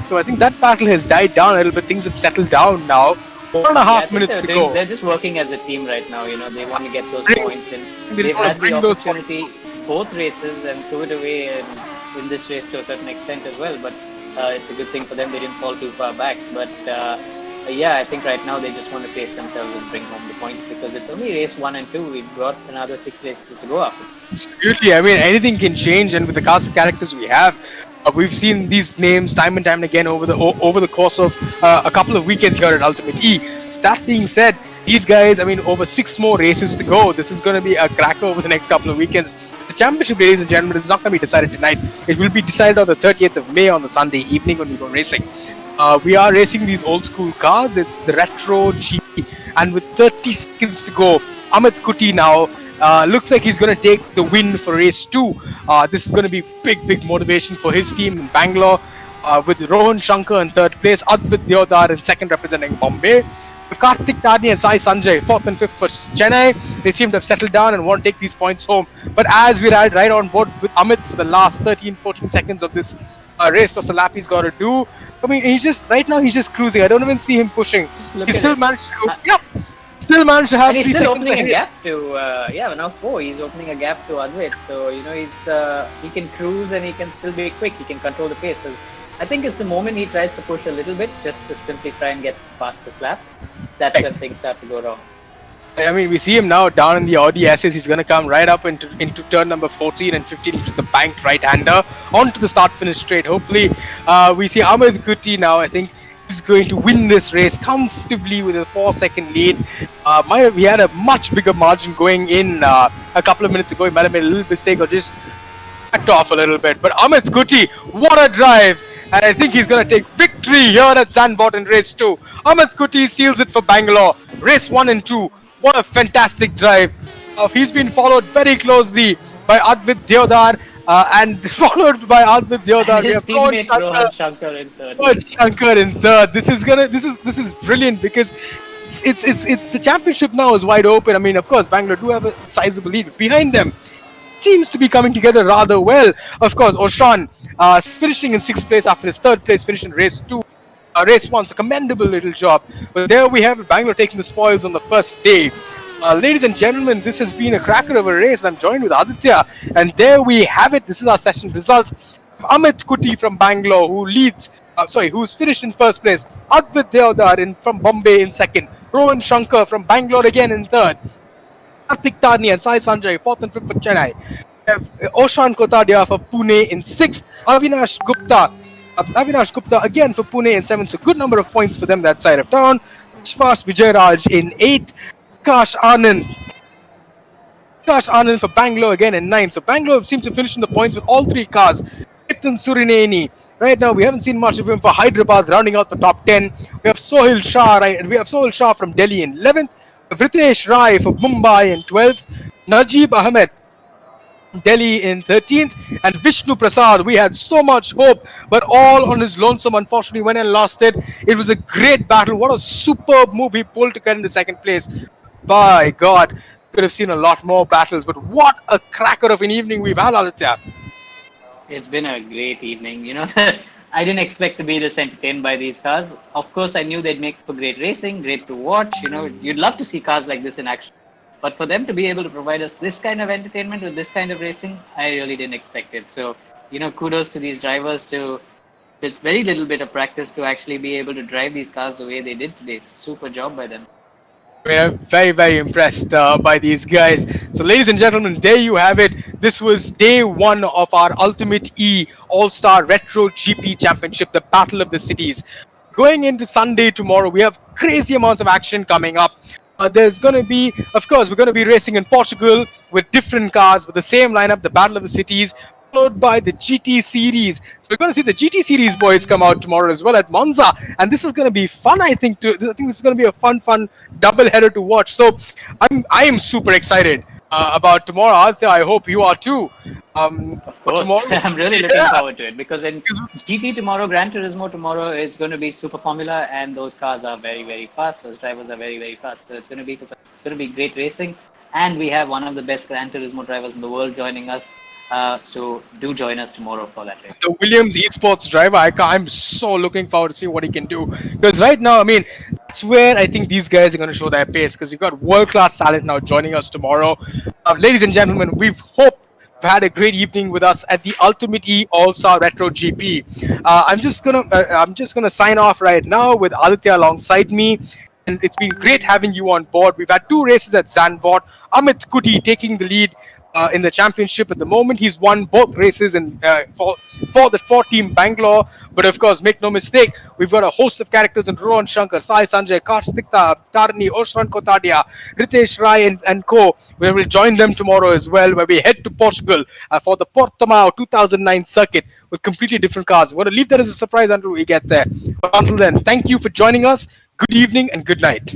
So I think that battle has died down a little bit. Things have settled down now. 1.5 minutes to go. They're just working as a team right now. You know, they want to get those points, and They they've wanna had the bring those opportunity both races and threw it away in this race to a certain extent as well. But it's a good thing for them; they didn't fall too far back. But yeah, I think right now they just want to pace themselves and bring home the points because it's only race 1 and 2. We've got another 6 races to go after. Absolutely. I mean, anything can change, and with the cast of characters we have, we've seen these names time and time again over the course of a couple of weekends here at UltimateE. That being said, these guys, I mean, over 6 more races to go. This is going to be a cracker over the next couple of weekends. The championship, ladies and gentlemen, is not going to be decided tonight. It will be decided on the 30th of May on the Sunday evening when we go racing. We are racing these old school cars. It's the Retro GP, and with 30 seconds to go, Amit Kuti now looks like he's going to take the win for race 2. This is going to be big motivation for his team in Bangalore, with Rohan Shankar in 3rd place, Advait Deodar in 2nd representing Bombay. With Karthik Tarni and Sai Sanjay 4th and 5th for Chennai. They seem to have settled down and want to take these points home. But as we ride right on board with Amit for the last 13-14 seconds of this race plus the lap he's got to do, I mean, he's just cruising. I don't even see him pushing. He still managed to have And he's 3 still seconds opening ahead. a gap to now 4. He's opening a gap to Advait, so you know he can cruise and he can still be quick. He can control the pace. So I think it's the moment he tries to push a little bit, just to simply try and get fastest lap. That's when things start to go wrong. I mean, we see him now down in the Audi SS. He's going to come right up into turn number 14 and 15 into the banked right-hander onto the start-finish straight. Hopefully, we see Amit Kuti now. I think he's going to win this race comfortably with a 4-second lead. We had a much bigger margin going in a couple of minutes ago. He might have made a little mistake or just backed off a little bit. But Amit Kuti, what a drive! And I think he's going to take victory here at Zandvoort in race 2. Amit Kuti seals it for Bangalore. Race 1 and 2. What a fantastic drive. He's been followed very closely by Advait Deodar and followed by Advait Deodar. His teammate Rohan Shankar in 3rd. This is brilliant because it's the championship now is wide open. I mean, of course, Bangalore do have a sizable lead, but behind them seems to be coming together rather well. Of course, Oshan finishing in 6th place after his 3rd place finish in race 2. Race 1, so commendable little job. But there we have it, Bangalore taking the spoils on the first day. Ladies and gentlemen, this has been a cracker of a race. I'm joined with Aditya, and there we have it. This is our session results. Amit Kuti from Bangalore, who's finished in 1st place. Advait Deodar from Bombay in 2nd. Rohan Shankar from Bangalore again in 3rd. Karthik Tarni and Sai Sanjay 4th and 5th for Chennai. We have Oshan Kotadia for Pune in 6th. Avinash Gupta again for Pune in 7th. So good number of points for them that side of town. Shvas Vijayaraj in 8th. Kash Anand for Bangalore again in 9th. So Bangalore seems to finish in the points with all 3 cars. Ketan Surineni. Right now we haven't seen much of him for Hyderabad rounding out the top 10. We have Sohil Shah from Delhi in 11th. Vritesh Rai for Mumbai in 12th. Najib Ahmed Delhi in 13th, and Vishnu Prasad. We had so much hope, but all on his lonesome. Unfortunately, went and lost it. It was a great battle. What a superb move he pulled to get into 2nd place. By God, could have seen a lot more battles, but what a cracker of an evening we've had, Aditya. It's been a great evening. You know, I didn't expect to be this entertained by these cars. Of course, I knew they'd make for great racing, great to watch. You know, you'd love to see cars like this in action. But for them to be able to provide us this kind of entertainment with this kind of racing, I really didn't expect it. So, kudos to these drivers to, with very little bit of practice, to actually be able to drive these cars the way they did today. Super job by them. I mean, I'm very, very impressed by these guys. So, ladies and gentlemen, there you have it. This was day one of our Ultimate E All Star Retro GP Championship, the Battle of the Cities. Going into Sunday tomorrow, we have crazy amounts of action coming up. There's going to be, of course, we're going to be racing in Portugal with different cars with the same lineup, the Battle of the Cities, followed by the GT Series. So we're going to see the GT Series boys come out tomorrow as well at Monza, and this is going to be fun. I think this is going to be a fun double header to watch. So I am super excited about tomorrow. Arthur, I hope you are too. Of For course, tomorrow, I'm really looking yeah. forward to it because in GT tomorrow, Gran Turismo tomorrow is going to be Super Formula, and those cars are very, very fast. Those drivers are very, very fast. So it's going to be great racing, and we have one of the best Gran Turismo drivers in the world joining us. So do join us tomorrow for that race. The Williams esports driver. I'm so looking forward to see what he can do because right now, I mean, that's where I think these guys are going to show their pace because you've got world class talent now joining us tomorrow. Ladies and gentlemen, we've hoped you've had a great evening with us at the Ultimate E All Star Retro GP. I'm just gonna sign off right now with Aditya alongside me. And it's been great having you on board. We've had two races at Zandvoort. Amit Kuti taking the lead in the championship at the moment. He's won both races for the team Bangalore. But of course, make no mistake, we've got a host of characters in Rohan Shankar, Sai Sanjay, Karthikta, Tarni, Oshran Kotadia, Ritesh Rai, and co. We will join them tomorrow as well, where we head to Portugal for the Portimao 2009 circuit with completely different cars. I'm going to leave that as a surprise until we get there. But until then, thank you for joining us. Good evening and good night.